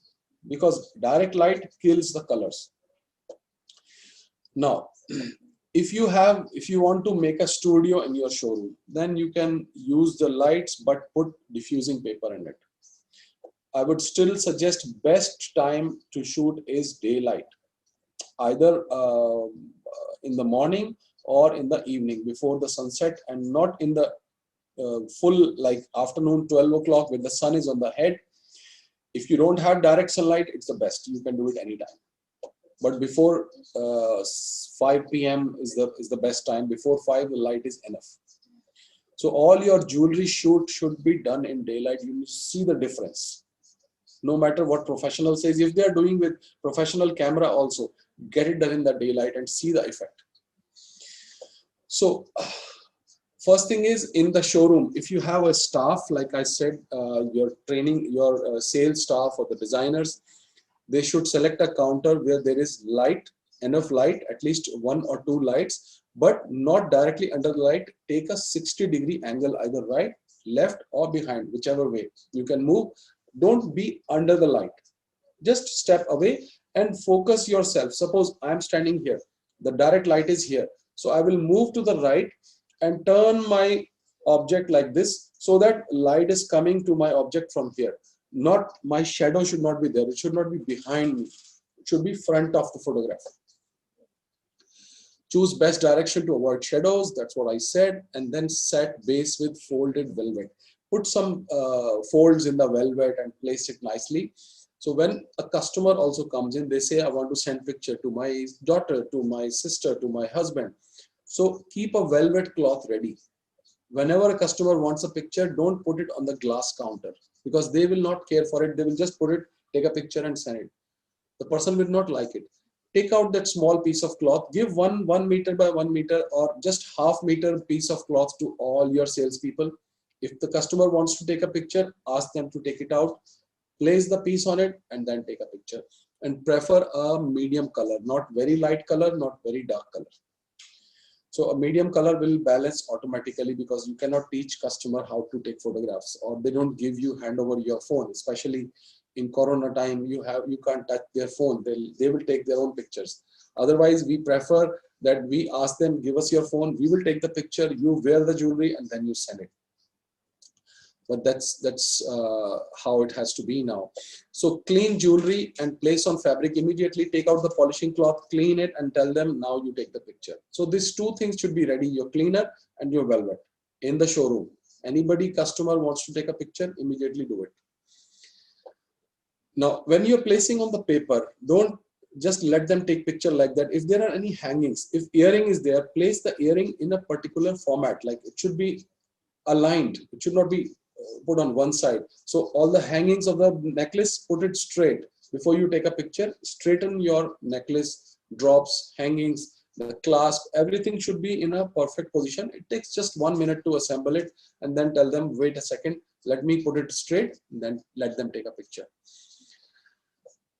Because direct light kills the colors. Now, if you want to make a studio in your showroom, then you can use the lights but put diffusing paper in it. I would still suggest best time to shoot is daylight, either in the morning or in the evening before the sunset, and not in the full like afternoon 12 o'clock when the sun is on the head. If you don't have direct sunlight, it's the best. You can do it anytime. But before 5 p.m. is the best time. Before 5, the light is enough. So all your jewelry shoot should be done in daylight. You see the difference. No matter what professional says, if they are doing with professional camera also, get it done in the daylight and see the effect. So first thing is, in the showroom, if you have a staff, like I said, your training, your sales staff or the designers, they should select a counter where there is light, enough light, at least 1 or 2 lights, but not directly under the light. Take a 60-degree angle, either right, left, or behind, whichever way. You can move. Don't be under the light. Just step away and focus yourself. Suppose I'm standing here. The direct light is here. So I will move to the right and turn my object like this, so that light is coming to my object from here. Not, my shadow should not be there. It should not be behind me. It should be front of the photograph. Choose best direction to avoid shadows. That's what I said. And then set base with folded velvet. Put some folds in the velvet and place it nicely. So when a customer also comes in, they say, I want to send picture to my daughter, to my sister, to my husband. So keep a velvet cloth ready. Whenever a customer wants a picture, don't put it on the glass counter, because they will not care for it. They will just put it, take a picture and send it. The person will not like it. Take out that small piece of cloth, give 1 meter by 1 meter or just half meter piece of cloth to all your salespeople. If the customer wants to take a picture, ask them to take it out, place the piece on it, and then take a picture. And prefer a medium color, not very light color, not very dark color. So a medium color will balance automatically, because you cannot teach customer how to take photographs, or they don't give you hand over your phone. Especially in Corona time, you can't touch their phone. They will take their own pictures. Otherwise, we prefer that we ask them, give us your phone. We will take the picture. You wear the jewelry and then you send it. But that's how it has to be now. So clean jewelry and place on fabric immediately. Take out the polishing cloth, clean it, and tell them, now you take the picture. So these 2 things should be ready: your cleaner and your velvet in the showroom. Anybody customer wants to take a picture, immediately do it. Now, when you're placing on the paper, don't just let them take picture like that. If there are any hangings, if earring is there, place the earring in a particular format. Like it should be aligned. It should not be put on one side. So all the hangings of the necklace, put it straight. Before you take a picture, straighten your necklace, drops, hangings, the clasp, everything should be in a perfect position. It takes just 1 minute to assemble it, and then tell them, wait a second, let me put it straight, and then let them take a picture.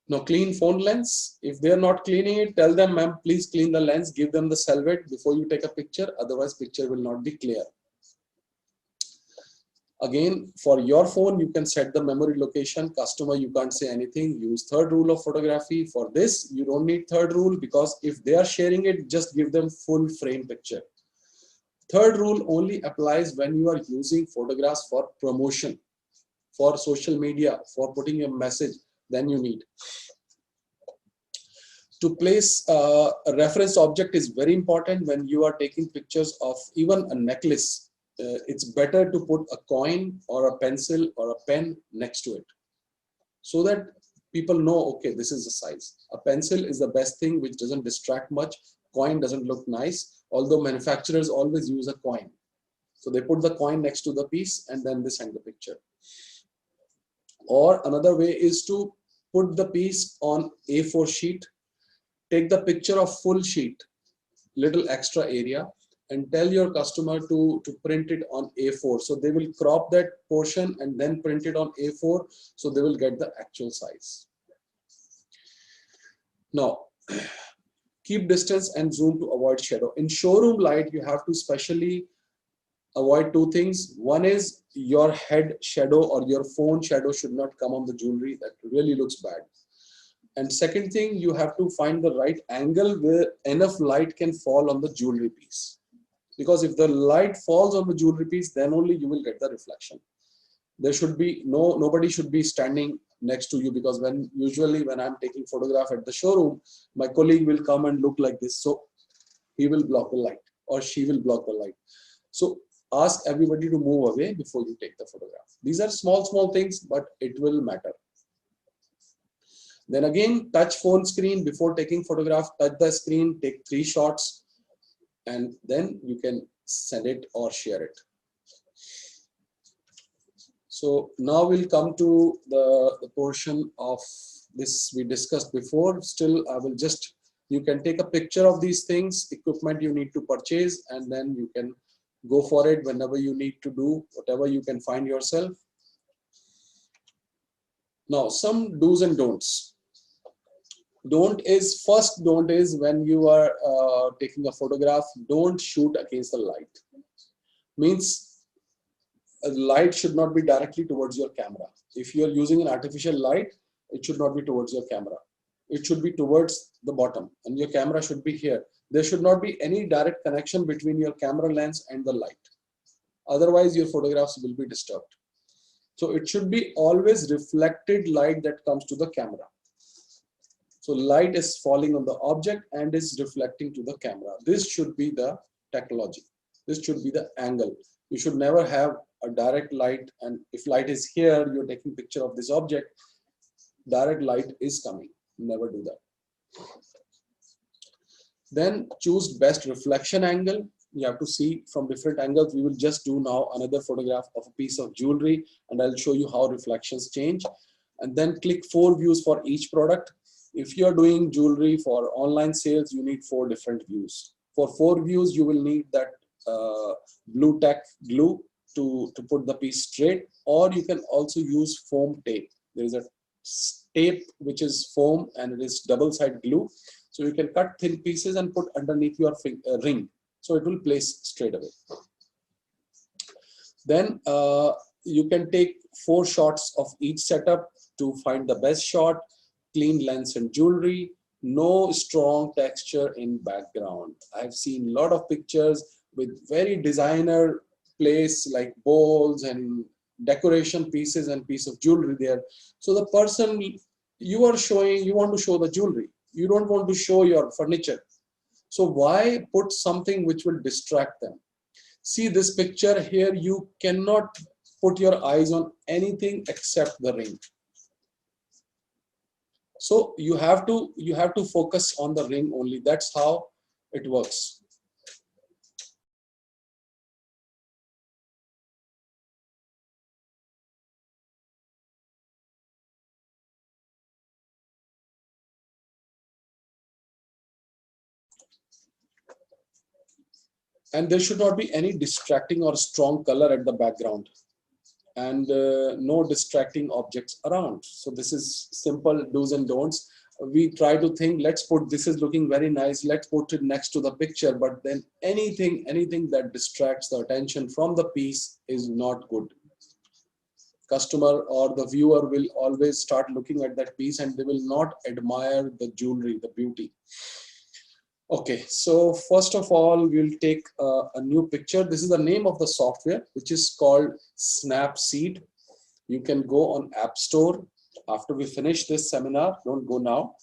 Now clean phone lens. If they're not cleaning it, tell them, ma'am, please clean the lens, give them the salvate before you take a picture, otherwise picture will not be clear. Again, for your phone, you can set the memory location. Customer, you can't say anything. Use 3rd rule of photography. For this, you don't need 3rd rule, because if they are sharing it, just give them full frame picture. 3rd rule only applies when you are using photographs for promotion, for social media, for putting a message, then you need. To place a reference object is very important when you are taking pictures of even a necklace. It's better to put a coin or a pencil or a pen next to it, so that people know, okay, this is the size. A pencil is the best thing, which doesn't distract much. Coin doesn't look nice. although manufacturers always use a coin. So they put the coin next to the piece and then they send the picture. Or another way is to put the piece on A4 sheet, take the picture of full sheet, little extra area, and tell your customer to print it on A4. So they will crop that portion and then print it on A4, so they will get the actual size. Now, keep distance and zoom to avoid shadow. In showroom light, you have to specially avoid two things. One is your head shadow or your phone shadow should not come on the jewelry. That really looks bad. And second thing, you have to find the right angle where enough light can fall on the jewelry piece. Because if the light falls on the jewelry piece, then only you will get the reflection. There should be nobody should be standing next to you, because usually when I'm taking photograph at the showroom, my colleague will come and look like this. So he will block the light or she will block the light. So ask everybody to move away before you take the photograph. These are small things, but it will matter. Then again, touch phone screen before taking photograph, touch the screen, take 3 shots, and then you can send it or share it. So now we'll come to the portion of this we discussed before. Still, I will just, you can take a picture of these things, equipment you need to purchase, and then you can go for it whenever you need to do whatever you can find yourself. Now, some do's and don'ts. First don't is when you are taking a photograph, don't shoot against the light. Means a light should not be directly towards your camera. If you are using an artificial light, it should not be towards your camera. It should be towards the bottom, and your camera should be here. There should not be any direct connection between your camera lens and the light. Otherwise, your photographs will be disturbed. So it should be always reflected light that comes to the camera. So light is falling on the object and is reflecting to the camera. This should be the technology. This should be the angle. You should never have a direct light, and if light is here, you're taking picture of this object, direct light is coming. Never do that. Then choose best reflection angle. You have to see from different angles. We will just do now another photograph of a piece of jewelry, and I'll show you how reflections change. And then click 4 views for each product. If you are doing jewelry for online sales, you need 4 different views. For 4 views, you will need that blue tack glue to put the piece straight, or you can also use foam tape. There is a tape which is foam and it is double-sided glue. So you can cut thin pieces and put underneath your ring. So it will place straight away. Then you can take 4 shots of each setup to find the best shot. Clean lens and jewelry, no strong texture in background. I've seen a lot of pictures with very designer place like bowls and decoration pieces and piece of jewelry there. So the person you are showing, you want to show the jewelry. You don't want to show your furniture. So why put something which will distract them? See this picture here, you cannot put your eyes on anything except the ring. So you have to focus on the ring only. That's how it works. And there should not be any distracting or strong color at the background, and no distracting objects around. So this is simple do's and don'ts. We try to think, let's put, this is looking very nice, let's put it next to the picture, but then anything that distracts the attention from the piece is not good. Customer or the viewer will always start looking at that piece and they will not admire the jewelry, the beauty. Okay, so first of all, we'll take a new picture. This is the name of the software, which is called Snapseed. You can go on App Store after we finish this seminar. Don't go now.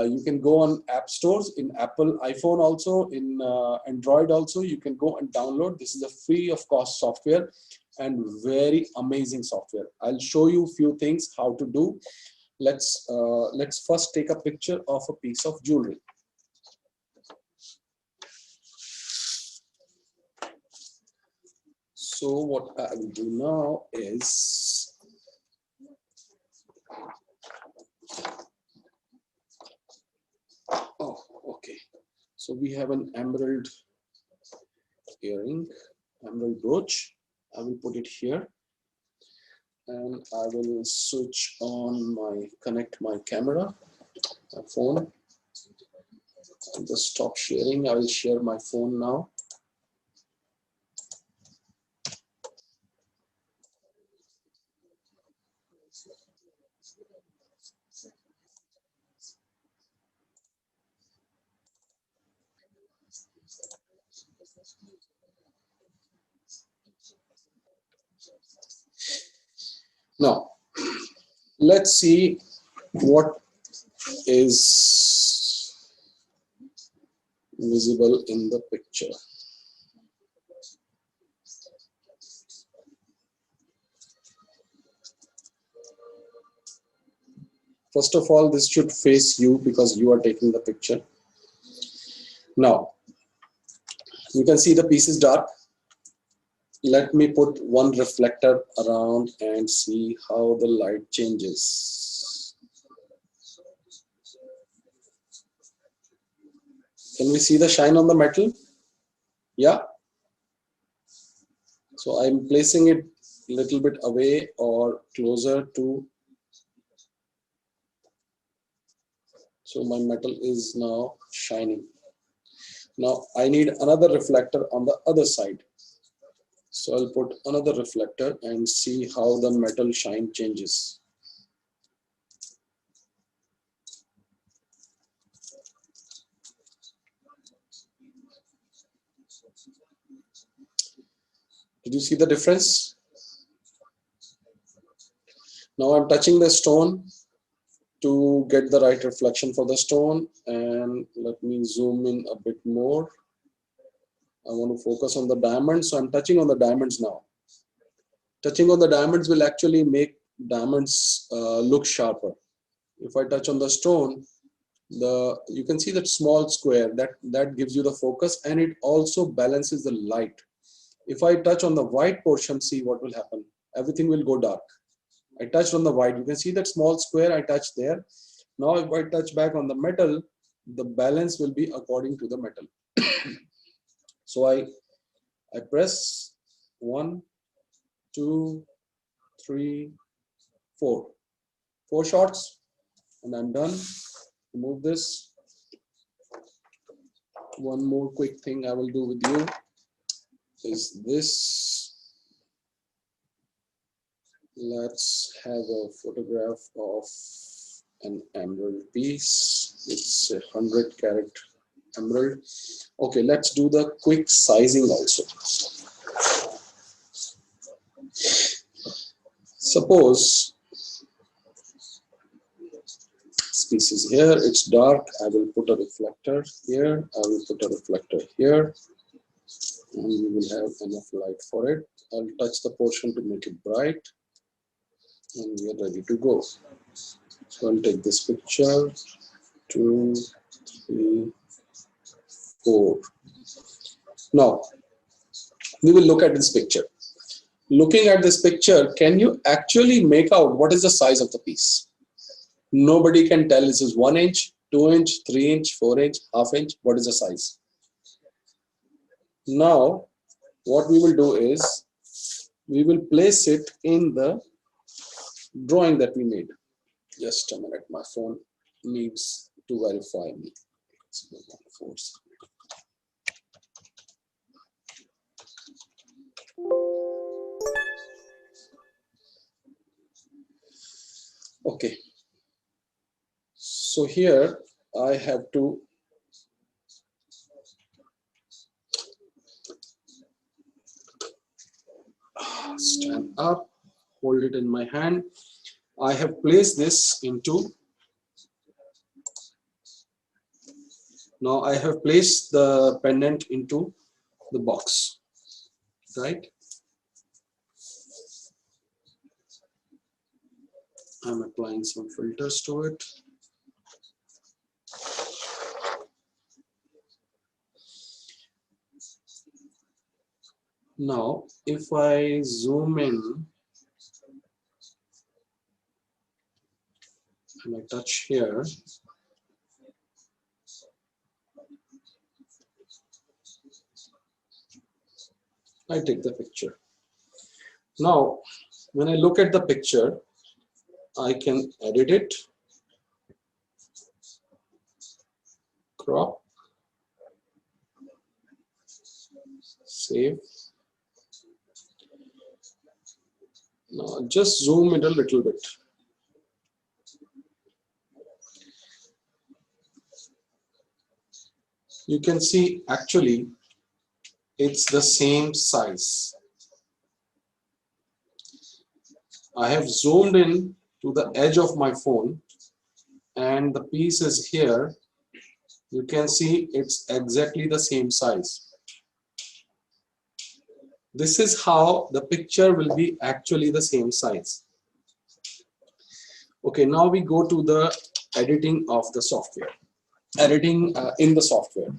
You can go on App Stores in Apple, iPhone also, in Android also. You can go and download. This is a free of cost software and very amazing software. I'll show you a few things how to do. Let's first take a picture of a piece of jewelry. So what I will do now is okay. So we have an emerald earring, emerald brooch. I will put it here, and I will switch on connect my camera, my phone. I'll just stop sharing. I will share my phone now. Now, let's see what is visible in the picture. First of all, this should face you because you are taking the picture. Now, you can see the piece is dark. Let me put one reflector around and see how the light changes. Can we see the shine on the metal? Yeah. So I'm placing it a little bit away or closer to. So my metal is now shining. Now I need another reflector on the other side. So I'll put another reflector and see how the metal shine changes. Did you see the difference? Now I'm touching the stone to get the right reflection for the stone, and let me zoom in a bit more. I want to focus on the diamonds, so I'm touching on the diamonds now. Touching on the diamonds will actually make diamonds look sharper. If I touch on the stone, you can see that small square that gives you the focus, and it also balances the light. If I touch on the white portion, see what will happen. Everything will go dark. I touched on the white. You can see that small square I touched there. Now if I touch back on the metal, the balance will be according to the metal. So I press 1, 2, 3, 4. 4 shots, and I'm done. Remove this. One more quick thing I will do with you is this. Let's have a photograph of an emerald piece. It's a 100 carat emerald. Okay, let's do the quick sizing also. Suppose this piece is here, it's dark. I will put a reflector here. I will put a reflector here, and we will have enough light for it. I'll touch the portion to make it bright, and we are ready to go. So I'll take this picture. 2, 3, 4. Now we will look at this picture. Looking at this picture, can you actually make out what is the size of the piece? Nobody can tell. This is 1 inch, 2 inch, 3 inch, 4 inch, half inch. What is the size? Now what we will do is we will place it in the drawing that we made. Just a minute, my phone needs to verify me. Okay, so here I have to stand up, hold it in my hand. I have placed this into, now I have placed the pendant into the box, right? I'm applying some filters to it. Now, if I zoom in and I touch here, I take the picture. Now, when I look at the picture, I can edit it, crop, save. Now, just zoom it a little bit. You can see actually it's the same size. I have zoomed in to the edge of my phone and the piece is here. You can see it's exactly the same size. This is how the picture will be actually the same size. Okay, now we go to the editing of the software. Editing in the software.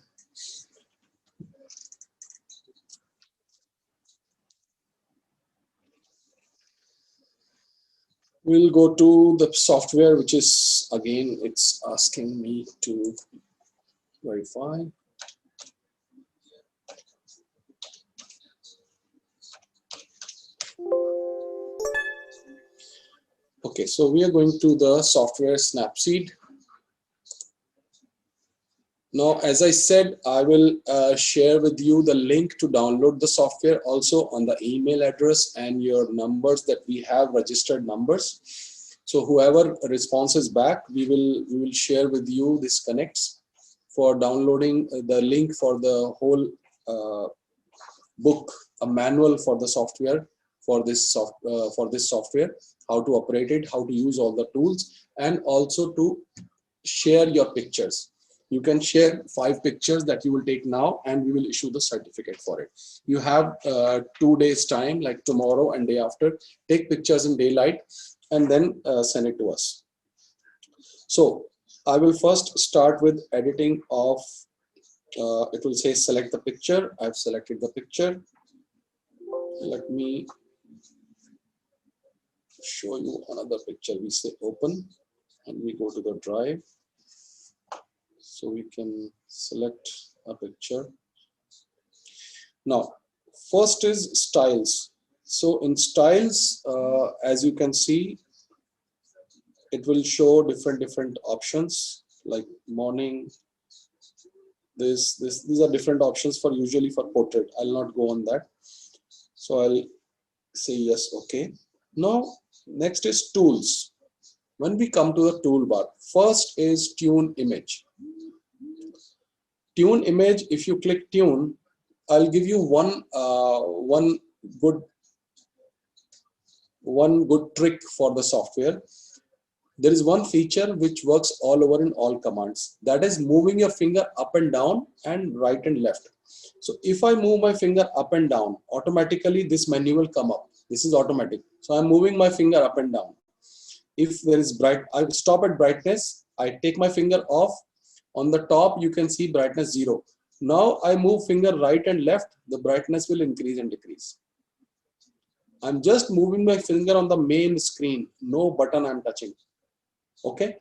We'll go to the software, which is, again, it's asking me to verify. Okay, so we are going to the software Snapseed. Now, as I said, I will share with you the link to download the software also on the email address and your numbers that we have, registered numbers. So whoever responses back, we will share with you this connects for downloading the link for the whole book, a manual for the software, for this software, how to operate it, how to use all the tools, and also to share your pictures. You can share 5 pictures that you will take now and we will issue the certificate for it. You have 2 days time, like tomorrow and day after. Take pictures in daylight and then send it to us. So I will first start with editing of, it will say select the picture. I've selected the picture. Let me show you another picture. We say open and we go to the drive. So we can select a picture. Now, first is styles. So in styles, as you can see, it will show different options like morning. These are different options for usually for portrait. I'll not go on that. So I'll say yes, okay. Now, next is tools. When we come to the toolbar, first is tune image. Tune image, if you click tune, I'll give you one good trick for the software. There is one feature which works all over in all commands. That is moving your finger up and down and right and left. So if I move my finger up and down, automatically this menu will come up. This is automatic. So I'm moving my finger up and down. If there is bright, I stop at brightness. I take my finger off. On the top, you can see brightness 0. Now I move finger right and left, the brightness will increase and decrease. I'm just moving my finger on the main screen, no button I'm touching. Okay,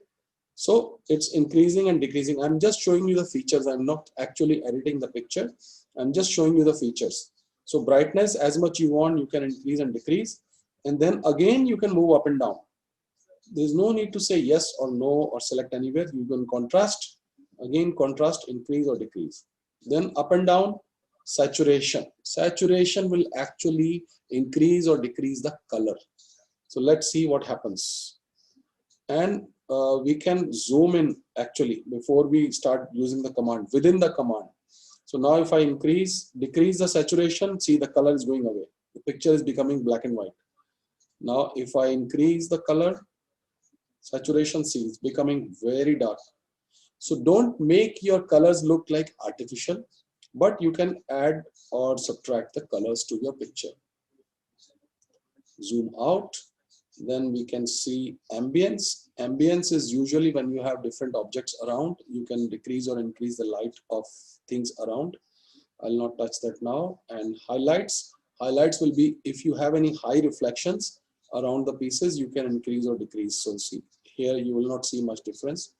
so it's increasing and decreasing. I'm just showing you the features. I'm not actually editing the picture. I'm just showing you the features. So brightness, as much you want, you can increase and decrease. And then again, you can move up and down. There's no need to say yes or no or select anywhere. You can contrast. Again, contrast, increase or decrease. Then up and down, saturation. Saturation will actually increase or decrease the color. So let's see what happens. And we can zoom in actually before we start using the command, within the command. So now if I decrease the saturation, see the color is going away. The picture is becoming black and white. Now if I increase the color, saturation, see it's becoming very dark. So don't make your colors look like artificial, but you can add or subtract the colors to your picture. Zoom out, then we can see ambience. Ambience is usually when you have different objects around, you can decrease or increase the light of things around. I'll not touch that now. And highlights. Highlights will be if you have any high reflections around the pieces, you can increase or decrease. So see, here you will not see much difference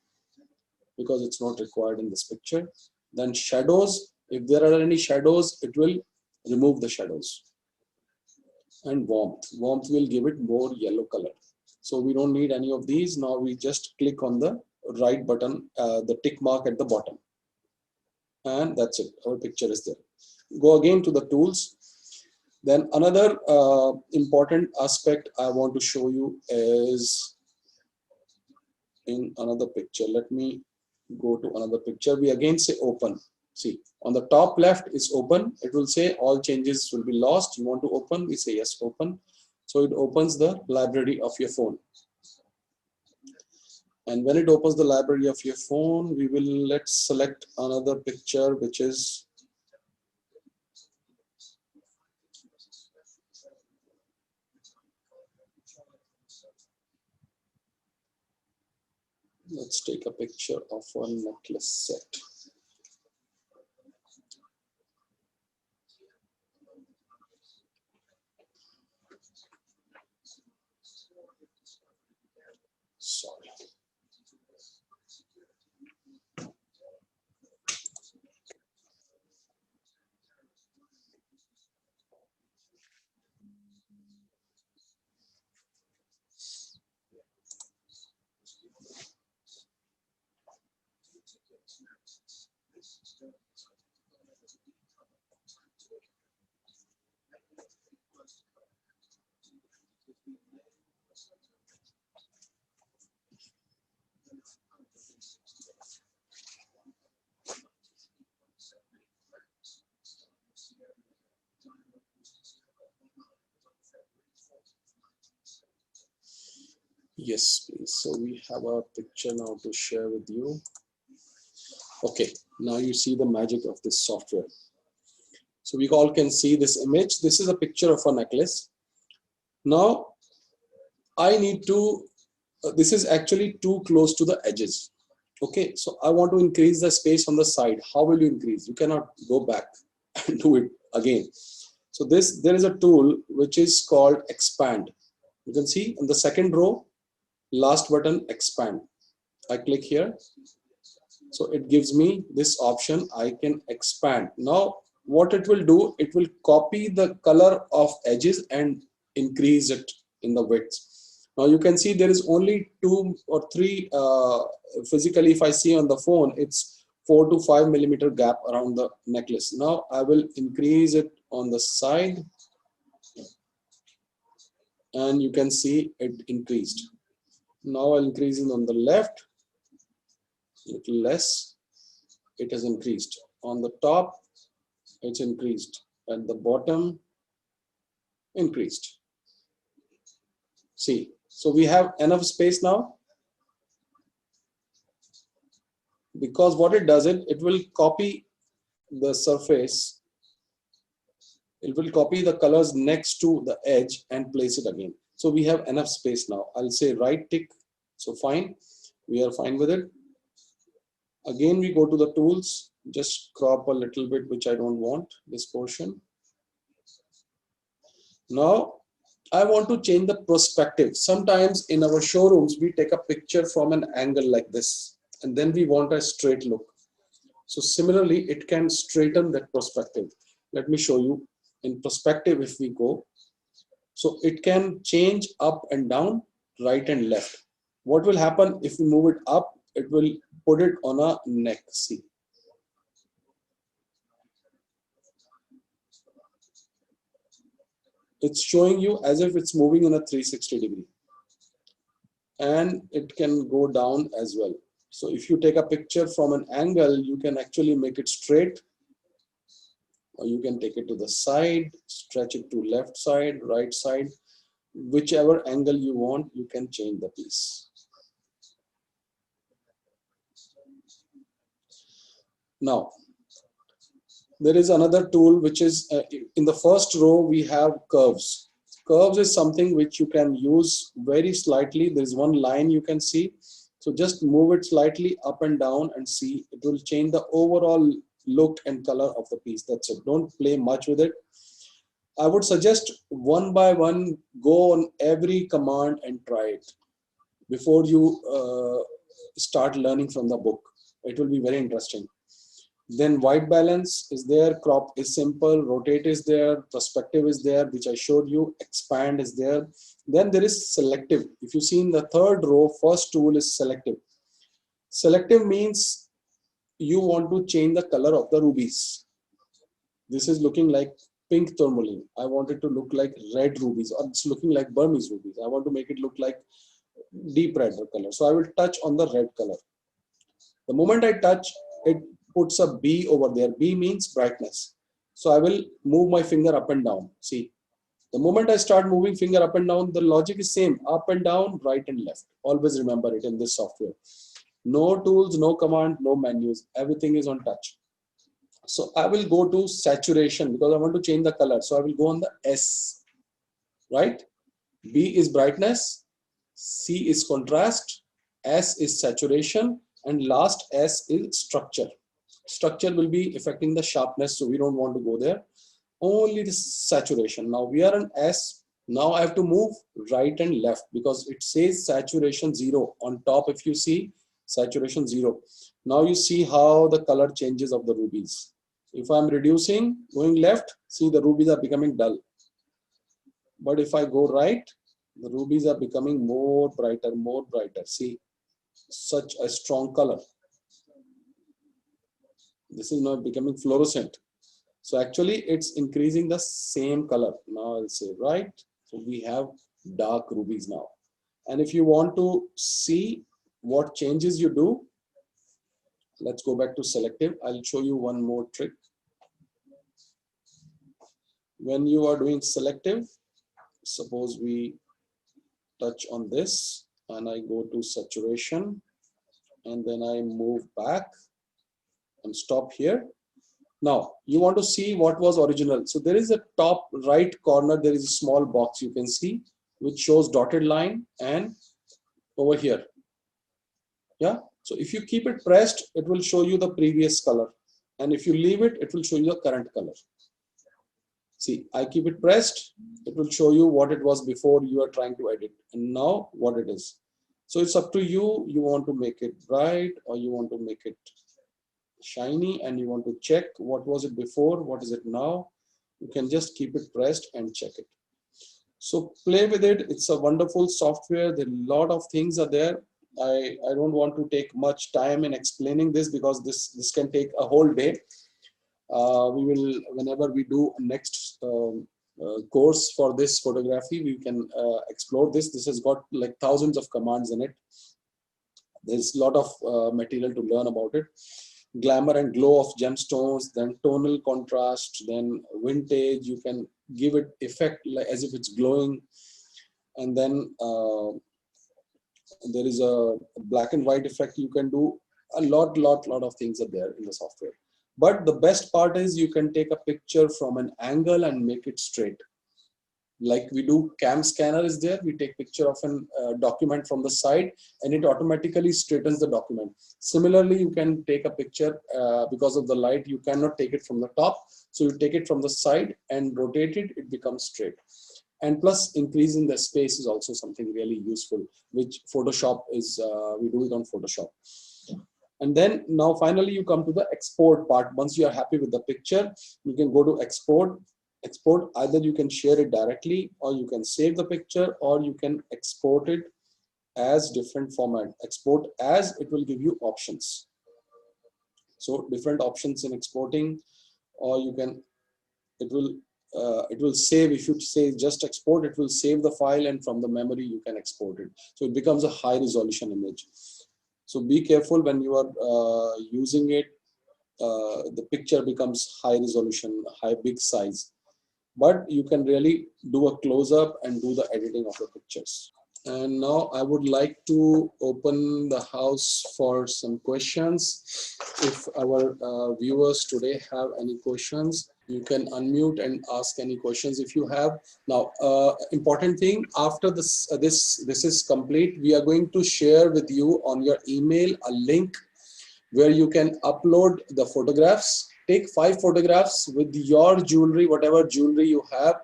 because it's not required in this picture. Then shadows, if there are any shadows, it will remove the shadows. And warmth will give it more yellow color. So we don't need any of these. Now we just click on the right button, the tick mark at the bottom. And that's it, our picture is there. Go again to the tools. Then another important aspect I want to show you is in another picture. Let me go to another picture. We again say open. See, on the top left is open. It will say all changes will be lost. You want to open, we say yes, open. So it opens the library of your phone. And when it opens the library of your phone, let's select another picture, which is let's take a picture of one necklace set. Sorry. Yes, please. So we have a picture now to share with you. Okay, now you see the magic of this software. So we all can see this image. This is a picture of a necklace. Now I need to, this is actually too close to the edges. Okay, so I want to increase the space on the side. How will you increase? You cannot go back and do it again. So there is a tool which is called expand. You can see in the second row, last button, expand. I click here. So it gives me this option. I can expand. Now what it will do, it will copy the color of edges and increase it in the width. Now you can see there is only 2 or 3 physically. If I see on the phone, it's 4 to 5 millimeter gap around the necklace. Now I will increase it on the side and you can see it increased. Now I'll increase it on the left, little less, it has increased. On the top, it's increased. At the bottom, increased. See, so we have enough space now. Because what it does, it will copy the surface. It will copy the colors next to the edge and place it again. So we have enough space now. I'll say right tick. So fine, we are fine with it. Again, we go to the tools, just crop a little bit, which I don't want, this portion. Now, I want to change the perspective. Sometimes in our showrooms, we take a picture from an angle like this, and then we want a straight look. So similarly, it can straighten that perspective. Let me show you in perspective if we go. So it can change up and down, right and left. What will happen if we move it up? It will put it on a neck. See. It's showing you as if it's moving in a 360 degree. And it can go down as well. So if you take a picture from an angle, you can actually make it straight. Or you can take it to the side, stretch it to left side, right side. Whichever angle you want, you can change the piece. Now, there is another tool which is in the first row, we have curves. Curves is something which you can use very slightly. There is one line you can see. So just move it slightly up and down and see. It will change the overall look and color of the piece. That's it. Don't play much with it. I would suggest one by one, go on every command and try it before you start learning from the book. It will be very interesting. Then white balance is there, crop is simple, rotate is there, perspective is there, which I showed you, expand is there. Then there is selective. If you see in the third row, first tool is selective. Selective means you want to change the color of the rubies. This is looking like pink tourmaline. I want it to look like red rubies, or it's looking like Burmese rubies. I want to make it look like deep red color. So I will touch on the red color. The moment I touch, it puts a B over there. B means brightness. So I will move my finger up and down. See, the moment I start moving finger up and down, the logic is same, up and down, right and left. Always remember it in this software. No tools, no command, no menus. Everything is on touch. So I will go to saturation because I want to change the color. So I will go on the S, right? B is brightness, C is contrast, S is saturation, and last S is structure. Structure will be affecting the sharpness, so we don't want to go there. Only the saturation. Now we are on S. Now I have to move right and left because it says saturation 0 on top. If you see saturation 0, now you see how the color changes of the rubies. If I'm reducing, going left, see the rubies are becoming dull. But if I go right, the rubies are becoming more brighter, more brighter. See, such a strong color. This is now becoming fluorescent. So actually it's increasing the same color. Now I'll say right. So we have dark rubies now. And if you want to see what changes you do, let's go back to selective. I'll show you one more trick. When you are doing selective, suppose we touch on this and I go to saturation and then I move back and stop here. Now you want to see what was original. So there is a top right corner, there is a small box you can see which shows dotted line and over here. Yeah. So if you keep it pressed, it will show you the previous color. And if you leave it, it will show you the current color. See, I keep it pressed, it will show you what it was before you are trying to edit and now what it is. So it's up to you. You want to make it bright or you want to make it shiny and you want to check what was it before, what is it now. You can just keep it pressed and check it. So play with it. It's a wonderful software. There are a lot of things are there. I don't want to take much time in explaining this because this can take a whole day. We will, whenever we do next course for this photography, we can explore this. This has got like thousands of commands in it. There's a lot of material to learn about it. Glamour and glow of gemstones, then tonal contrast, then vintage. You can give it effect like as if it's glowing, and then there is a black and white effect. You can do a lot of things are there in the software. But the best part is you can take a picture from an angle and make it straight. Like we do, cam scanner is there. We take picture of a document from the side and it automatically straightens the document. Similarly, you can take a picture because of the light. You cannot take it from the top. So you take it from the side and rotate it, it becomes straight. And plus increasing the space is also something really useful, which Photoshop is, we do it on Photoshop. And then now finally you come to the export part. Once you are happy with the picture, you can go to export. Export, either you can share it directly or you can save the picture or you can export it as different format. Export as, it will give you options. So different options in exporting, or you can, it will save. If you say just export, it will save the file and from the memory you can export it. So it becomes a high resolution image. So be careful when you are using it. The picture becomes high resolution, big size. But you can really do a close-up and do the editing of the pictures. And now I would like to open the house for some questions. If our viewers today have any questions, you can unmute and ask any questions if you have. Now, important thing, after this is complete, we are going to share with you on your email a link where you can upload the photographs take 5 photographs with your jewelry, whatever jewelry you have,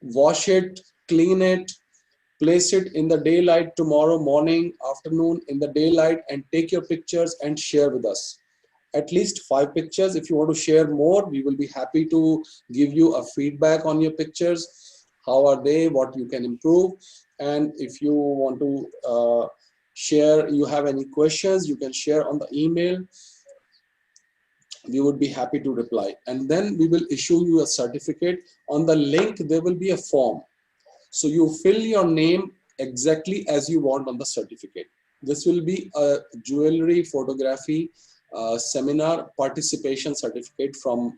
wash it, clean it, place it in the daylight tomorrow morning, afternoon, in the daylight, and take your pictures and share with us. At least 5 pictures. If you want to share more, we will be happy to give you a feedback on your pictures. How are they? What you can improve? And if you want to share, you have any questions, you can share on the email. We would be happy to reply. And then we will issue you a certificate. On the link, there will be a form. So you fill your name exactly as you want on the certificate. This will be a jewelry photography seminar participation certificate from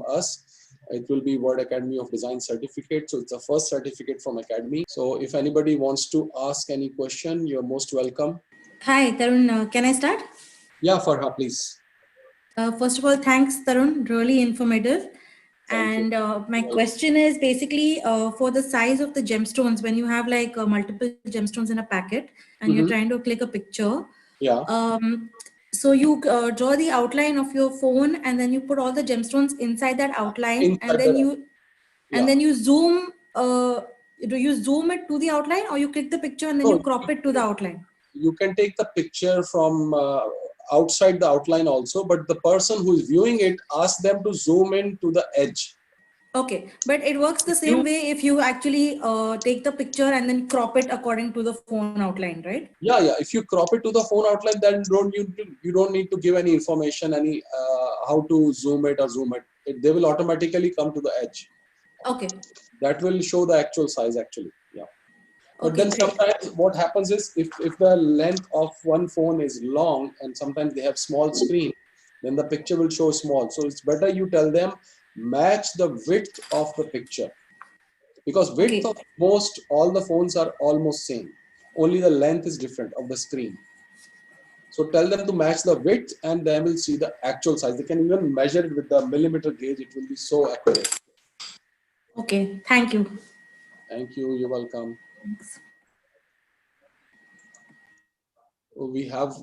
us. It will be World Academy of Design certificate. So it's the first certificate from Academy. So if anybody wants to ask any question, you're most welcome. Hi, Tarun. Can I start? Yeah, Farha, please. First of all, thanks, Tarun. Really informative. And my question is basically for the size of the gemstones, when you have like multiple gemstones in a packet and you're trying to click a picture. Yeah. So you draw the outline of your phone and then you put all the gemstones inside that outline, and then you zoom. Do you zoom it to the outline, or you click the picture and then you crop it to the outline? You can take the picture from outside the outline also, but the person who is viewing it, ask them to zoom in to the edge. Okay, but it works the same way if you actually take the picture and then crop it according to the phone outline, right? Yeah, yeah. If you crop it to the phone outline, then you don't need to give any information, any how to zoom it or zoom it. They will automatically come to the edge. Okay. That will show the actual size actually. Yeah. But Okay, then sometimes what happens is if the length of one phone is long and sometimes they have small screen, then the picture will show small. So it's better you tell them match the width of the picture, because width of most all the phones are almost same. Only the length is different of the screen. So tell them to match the width and they will see the actual size. They can even measure it with the millimeter gauge. It will be so accurate. Okay, thank you. Thank you. You're welcome. Thanks. We have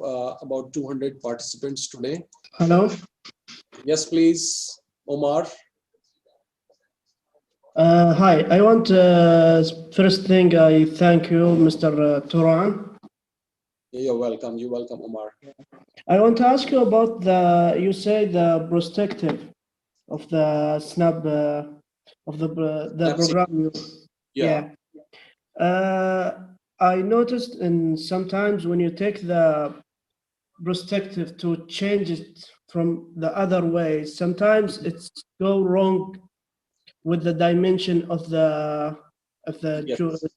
about 200 participants today. Hello. Yes, please, Omar. Hi. I want first thing I thank you, Mr. Tarun. You're welcome. You're welcome, Omar. I want to ask you about you say the perspective of the snap of the program. Yeah. I noticed sometimes when you take the perspective to change it from the other way, sometimes it's go wrong with the dimension of the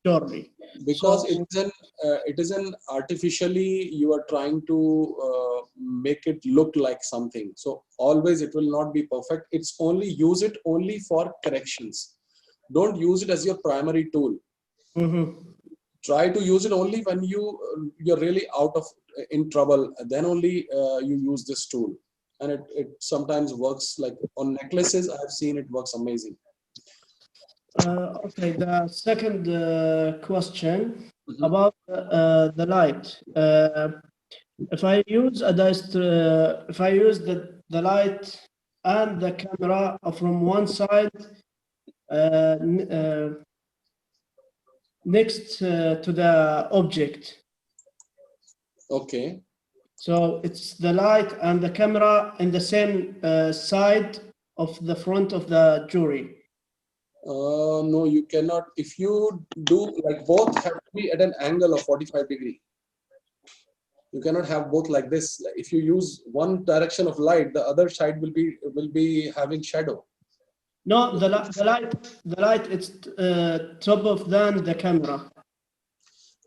jewelry. Because it is an artificially you are trying to make it look like something. So always it will not be perfect. It's only use it only for corrections. Don't use it as your primary tool. Try to use it only when you're really in trouble. Then only you use this tool, and it sometimes works. Like on necklaces, I've seen it works amazing. Okay, the second question about the light. If I use if I use the light and the camera from one side next to the object. Okay. So it's the light and the camera in the same side of the front of the jewelry. No, you cannot. If you do, like, both have to be at an angle of 45 degrees. You cannot have both like this. If you use one direction of light, the other side will be having shadow. No, the light it's top of the camera.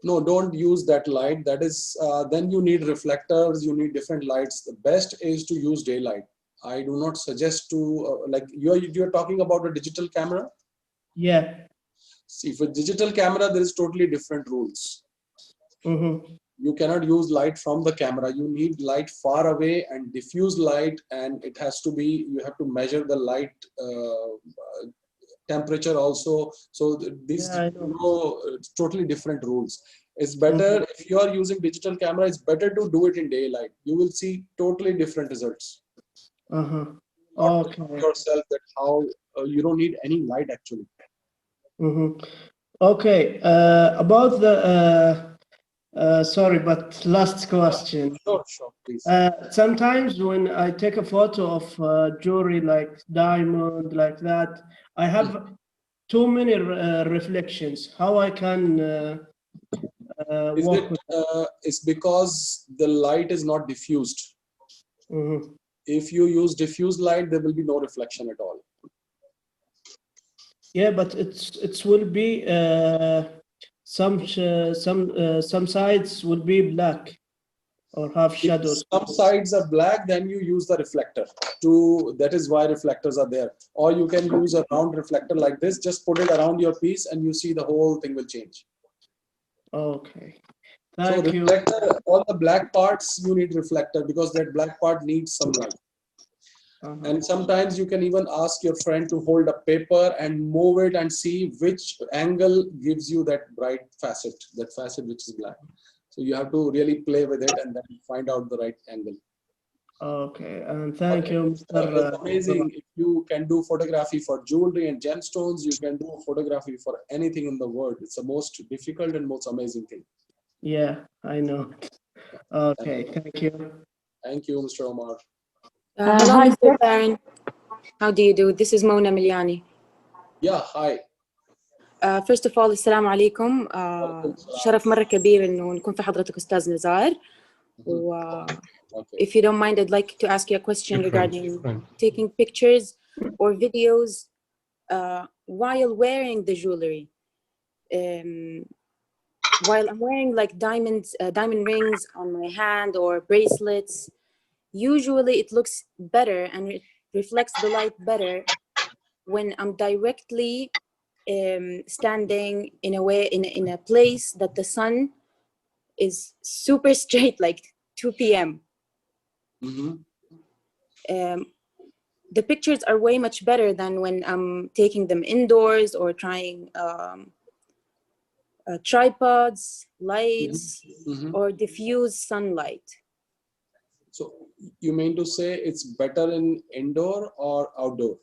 No, don't use that light. That is then you need reflectors. You need different lights. The best is to use daylight. I do not suggest to like you're talking about a digital camera. Yeah. See, for digital camera, there is totally different rules. You cannot use light from the camera. You need light far away and diffuse light, and it has to be. You have to measure the light temperature also. So these totally different rules. It's better if you are using digital camera. It's better to do it in daylight. You will see totally different results. Okay. Yourself that how you don't need any light actually. Okay. About the sorry, but last question. Sure, please. Sometimes when I take a photo of jewelry like diamond, like that, I have too many reflections. How I can work with it's because the light is not diffused. If you use diffused light, there will be no reflection at all. Yeah, but it will be some sides will be black or have shadows. If some sides are black, then you use the reflector. That is why reflectors are there. Or you can use a round reflector like this. Just put it around your piece, and you see the whole thing will change. Okay. So reflector, all the black parts you need reflector because that black part needs some light. And sometimes you can even ask your friend to hold a paper and move it and see which angle gives you that bright facet, that facet which is black. So you have to really play with it and then find out the right angle. Okay, and thank you, Mr. It's amazing. If you can do photography for jewelry and gemstones, you can do photography for anything in the world. It's the most difficult and most amazing thing. Yeah, I know. Okay, thank you. Thank you, Mr. Omar. Hello, Mr. Tarun. How do you do? This is Mona Miliani. Yeah, hi. First of all, السلام عليكم. شرف مرة كبير إنه نكون في حضرتك أستاذ نزار. If you don't mind, I'd like to ask you a question regarding taking pictures or videos while wearing the jewelry. While I'm wearing like diamond rings on my hand or bracelets, usually it looks better and it reflects the light better when I'm directly standing in a way in a place that the sun is super straight, like 2 p.m. The pictures are way much better than when I'm taking them indoors or trying tripods, lights, or diffuse sunlight. So you mean to say it's better in indoor or outdoor?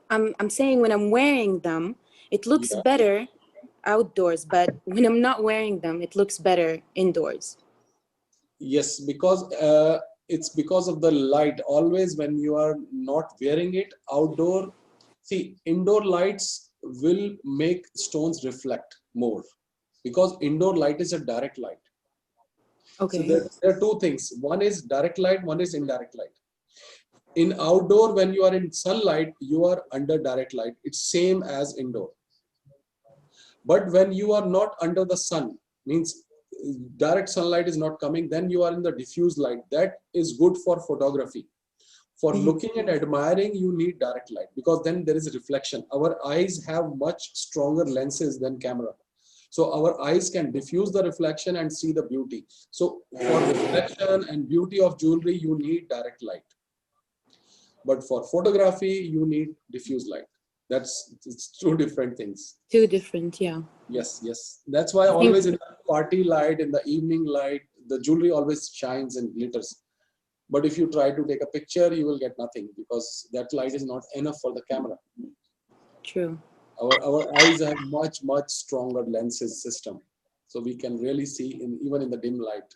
I'm saying when I'm wearing them, it looks better outdoors, but when I'm not wearing them, it looks better indoors. Yes, because it's because of the light. Always when you are not wearing it outdoor, see, indoor lights will make stones reflect more because indoor light is a direct light. Okay. So there are two things. One is direct light, one is indirect light. In outdoor, when you are in sunlight, you are under direct light. It's same as indoor. But when you are not under the sun, means direct sunlight is not coming, then you are in the diffuse light. That is good for photography. For looking and admiring, you need direct light because then there is a reflection. Our eyes have much stronger lenses than camera. So our eyes can diffuse the reflection and see the beauty. So for reflection and beauty of jewelry, you need direct light. But for photography, you need diffuse light. It's two different things. Two different, yeah. Yes, yes. That's why always in the party light, in the evening light, the jewelry always shines and glitters. But if you try to take a picture, you will get nothing because that light is not enough for the camera. True. Our eyes have much, much stronger lenses system. So we can really see even in the dim light.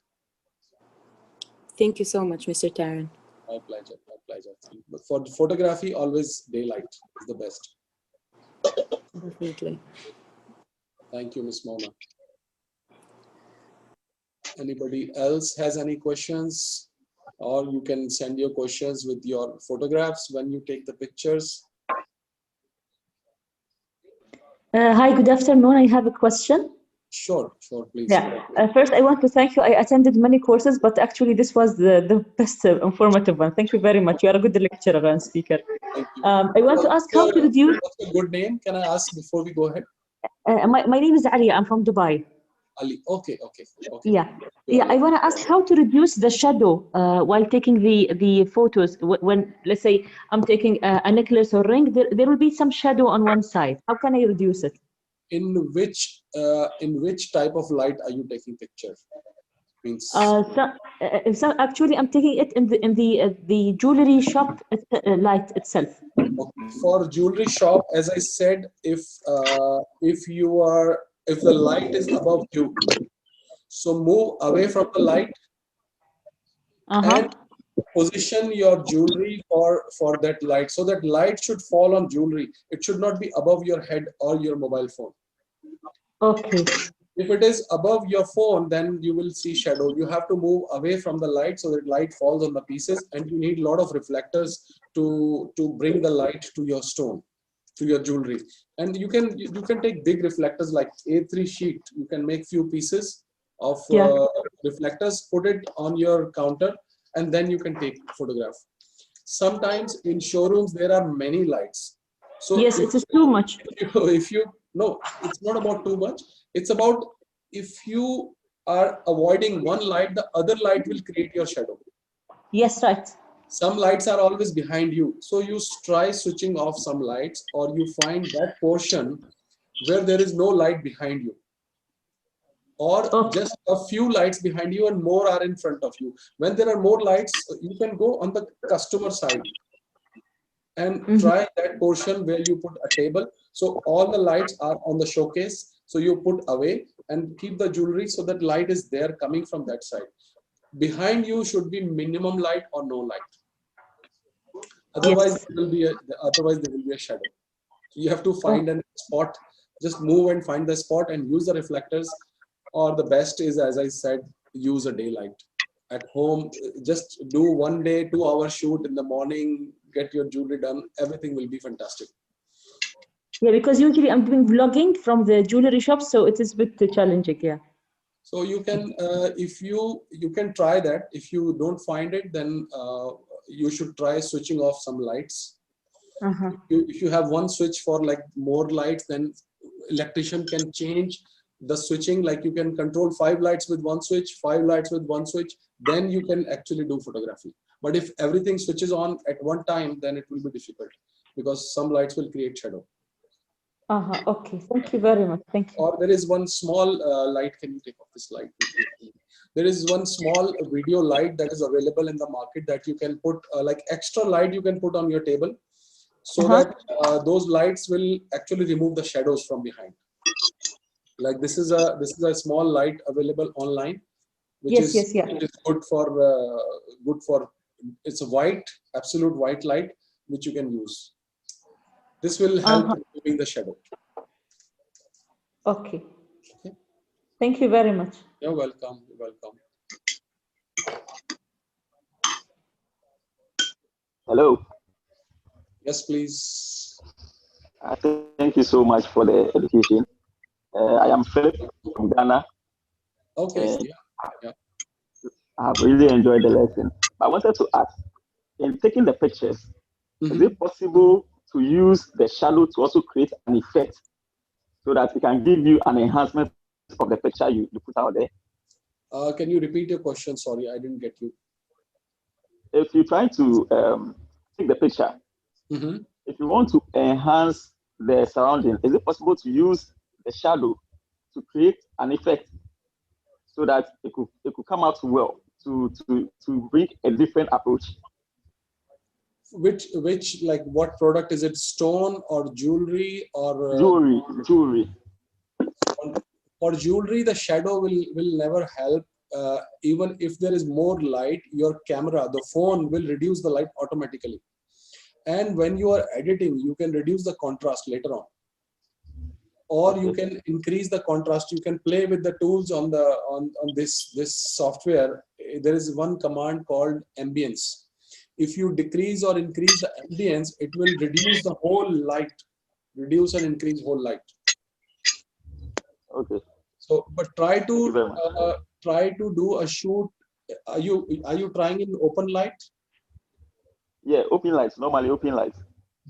Thank you so much, Mr. Tarun. My pleasure, my pleasure. But for photography, always daylight is the best. Definitely. Thank you, Ms. Mona. Anybody else has any questions? Or you can send your questions with your photographs when you take the pictures. Hi, good afternoon. I have a question. Sure, please. Yeah. First, I want to thank you. I attended many courses, but actually this was the best informative one. Thank you very much. You are a good lecturer and speaker. Thank you. I want to ask how to reduce... What's a good name? Can I ask before we go ahead? My name is Ali. I'm from Dubai. Ali. Okay. Yeah. I want to ask how to reduce the shadow while taking the photos. When, let's say, I'm taking a necklace or ring, there will be some shadow on one side. How can I reduce it? In which type of light are you taking picture? Means so actually, I'm taking it in the jewelry shop light itself. For jewelry shop, as I said, if the light is above you, so move away from the light and position your jewelry for that light, so that light should fall on jewelry. It should not be above your head or your mobile phone. Okay. If it is above your phone, then you will see shadow. You have to move away from the light so that light falls on the pieces, and you need a lot of reflectors to bring the light to your stone, to your jewelry. And you can take big reflectors like A3 sheet. You can make few pieces of reflectors, put it on your counter, and then you can take photograph. Sometimes in showrooms there are many lights. So yes, it is too much. No, it's not about too much. It's about if you are avoiding one light, the other light will create your shadow. Yes, right. Some lights are always behind you. So you try switching off some lights, or you find that portion where there is no light behind you, or just a few lights behind you and more are in front of you. When there are more lights, you can go on the customer side and try that portion where you put a table. So all the lights are on the showcase. So you put away and keep the jewelry so that light is there coming from that side. Behind you should be minimum light or no light. Otherwise, there will be a shadow. You have to find a spot. Just move and find the spot and use the reflectors. Or the best is, as I said, use a daylight. At home, just do 1 day, 2 hour shoot in the morning, get your jewelry done. Everything will be fantastic. Yeah, because usually I'm doing vlogging from the jewelry shop, so it is a bit challenging. Yeah. So you can, if you can try that. If you don't find it, then you should try switching off some lights. If you have one switch for like more lights, then electrician can change the switching. Like you can control 5 lights with one switch, 5 lights with one switch. Then you can actually do photography. But if everything switches on at one time, then it will be difficult because some lights will create shadow. Okay, thank you very much. Thank you. Or there is one small light. Can you take off this light? There is one small video light that is available in the market that you can put like extra light you can put on your table, so that those lights will actually remove the shadows from behind. Like this is a small light available online, which is good for it's a white, absolute white light which you can use. This will help in removing the shadow. Okay. Thank you very much. You're welcome. You're welcome. Hello. Yes, please. Thank you so much for the education. I am Philip from Ghana. Okay. I have really enjoyed the lesson. I wanted to ask, in taking the pictures, is it possible to use the shadow to also create an effect so that it can give you an enhancement of the picture you put out there? Can you repeat your question? Sorry, I didn't get you. If you try to take the picture, if you want to enhance the surrounding, is it possible to use the shadow to create an effect so that it could come out well, to bring a different approach? Which like what product is it? Stone or jewelry or jewelry? For jewelry, the shadow will never help. Even if there is more light, your camera, the phone will reduce the light automatically. And when you are editing, you can reduce the contrast later on, or you can increase the contrast. You can play with the tools on this software. There is one command called ambience. If you decrease or increase the ambience, it will reduce the whole light, reduce and increase whole light. Okay. So, but try to do a shoot. Are you trying in open light? Yeah, open lights. Normally open lights.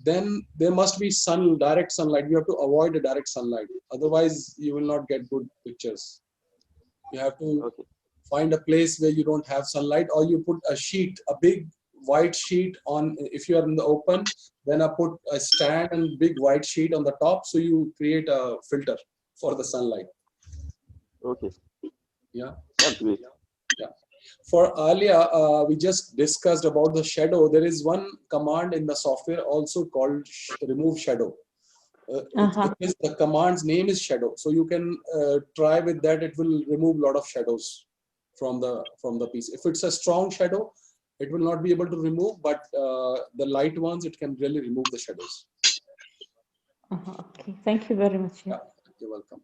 Then there must be direct sunlight. You have to avoid the direct sunlight. Otherwise, you will not get good pictures. You have to find a place where you don't have sunlight, or you put a sheet, a big white sheet on. If you are in the open, then I put a stand and big white sheet on the top, so you create a filter for the sunlight. Okay. Yeah. That's great. For Alia, we just discussed about the shadow. There is one command in the software also called remove shadow. The command's name is shadow. So you can try with that. It will remove a lot of shadows from the piece. If it's a strong shadow, it will not be able to remove, but the light ones, it can really remove the shadows. Okay, thank you very much. Yeah, you're welcome.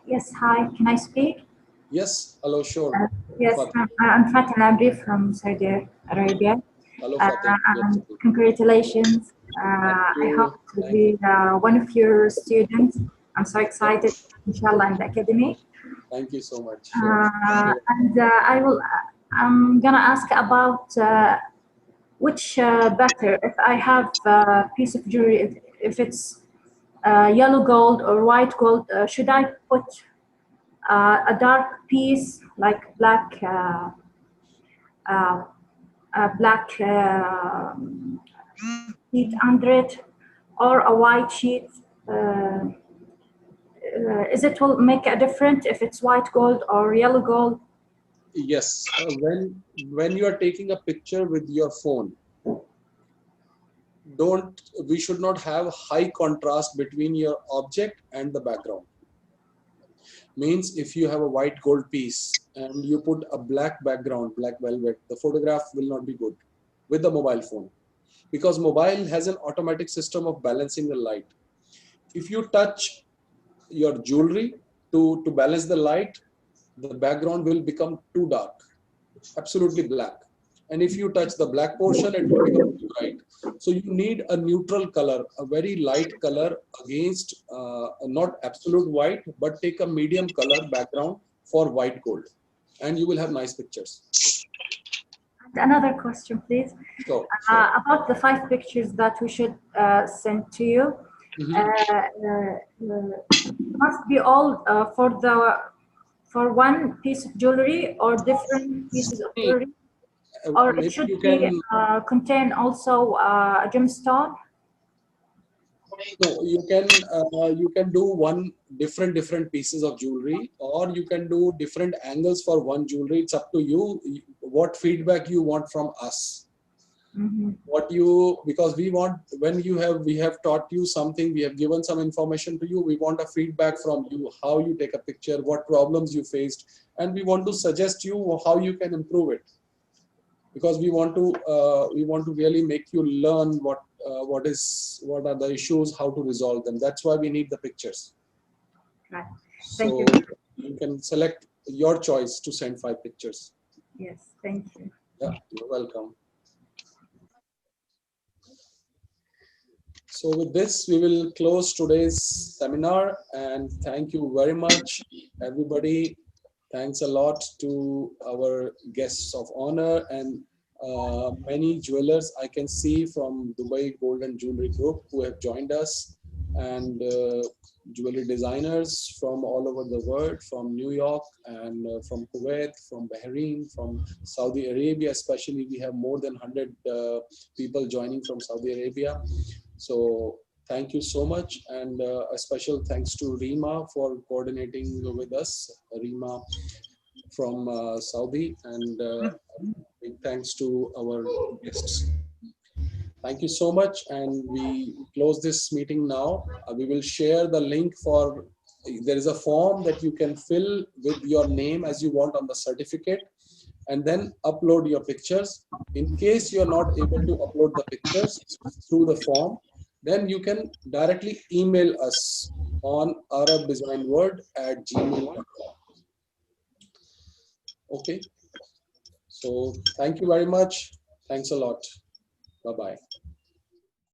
Yes, hi, can I speak? Yes, hello, sure. Yes, I'm Fatima Abdi from Saudi Arabia. Hello, Fatima. Congratulations. I hope to be one of your students. I'm so excited, inshallah, in the academy. Thank you so much. And I'm gonna ask about which better, if I have a piece of jewelry, if it's yellow gold or white gold, should I put a dark piece like black sheet under it, or a white sheet? Is it will make a difference if it's white gold or yellow gold? Yes, when you are taking a picture with your phone, we should not have high contrast between your object and the background. Means if you have a white gold piece and you put a black background, black velvet, the photograph will not be good with the mobile phone, because mobile has an automatic system of balancing the light. If you touch your jewelry to balance the light, the background will become too dark, absolutely black. And if you touch the black portion, it will become too bright. So you need a neutral color, a very light color against not absolute white, but take a medium color background for white gold, and you will have nice pictures. Another question, please. Sure. About the 5 pictures that we should send to you. Must be all for one piece of jewelry or different pieces of jewelry, or it should contain also a gemstone? No, you can do one different pieces of jewelry, or you can do different angles for one jewelry. It's up to you what feedback you want from us. Because we want, we have taught you something, we have given some information to you, we want a feedback from you, how you take a picture, what problems you faced, and we want to suggest you how you can improve it, because we want to really make you learn what are the issues, how to resolve them. That's why we need the pictures. Right. So you can select your choice to send 5 pictures. Yes, thank you. Yeah, you're welcome. So with this, we will close today's seminar, and thank you very much, everybody. Thanks a lot to our guests of honor and many jewelers I can see from Dubai Gold and Jewelry Group who have joined us, and jewelry designers from all over the world, from New York and from Kuwait, from Bahrain, from Saudi Arabia especially. We have more than 100 people joining from Saudi Arabia. So thank you so much, and a special thanks to Rima for coordinating with us, Rima from Saudi, and big thanks to our guests. Thank you so much, and we close this meeting now. We will share the link for, there is a form that you can fill with your name as you want on the certificate, and then upload your pictures. In case you're not able to upload the pictures through the form, then you can directly email us on arabdesignworld@gmail.com. Okay. So thank you very much. Thanks a lot. Bye-bye.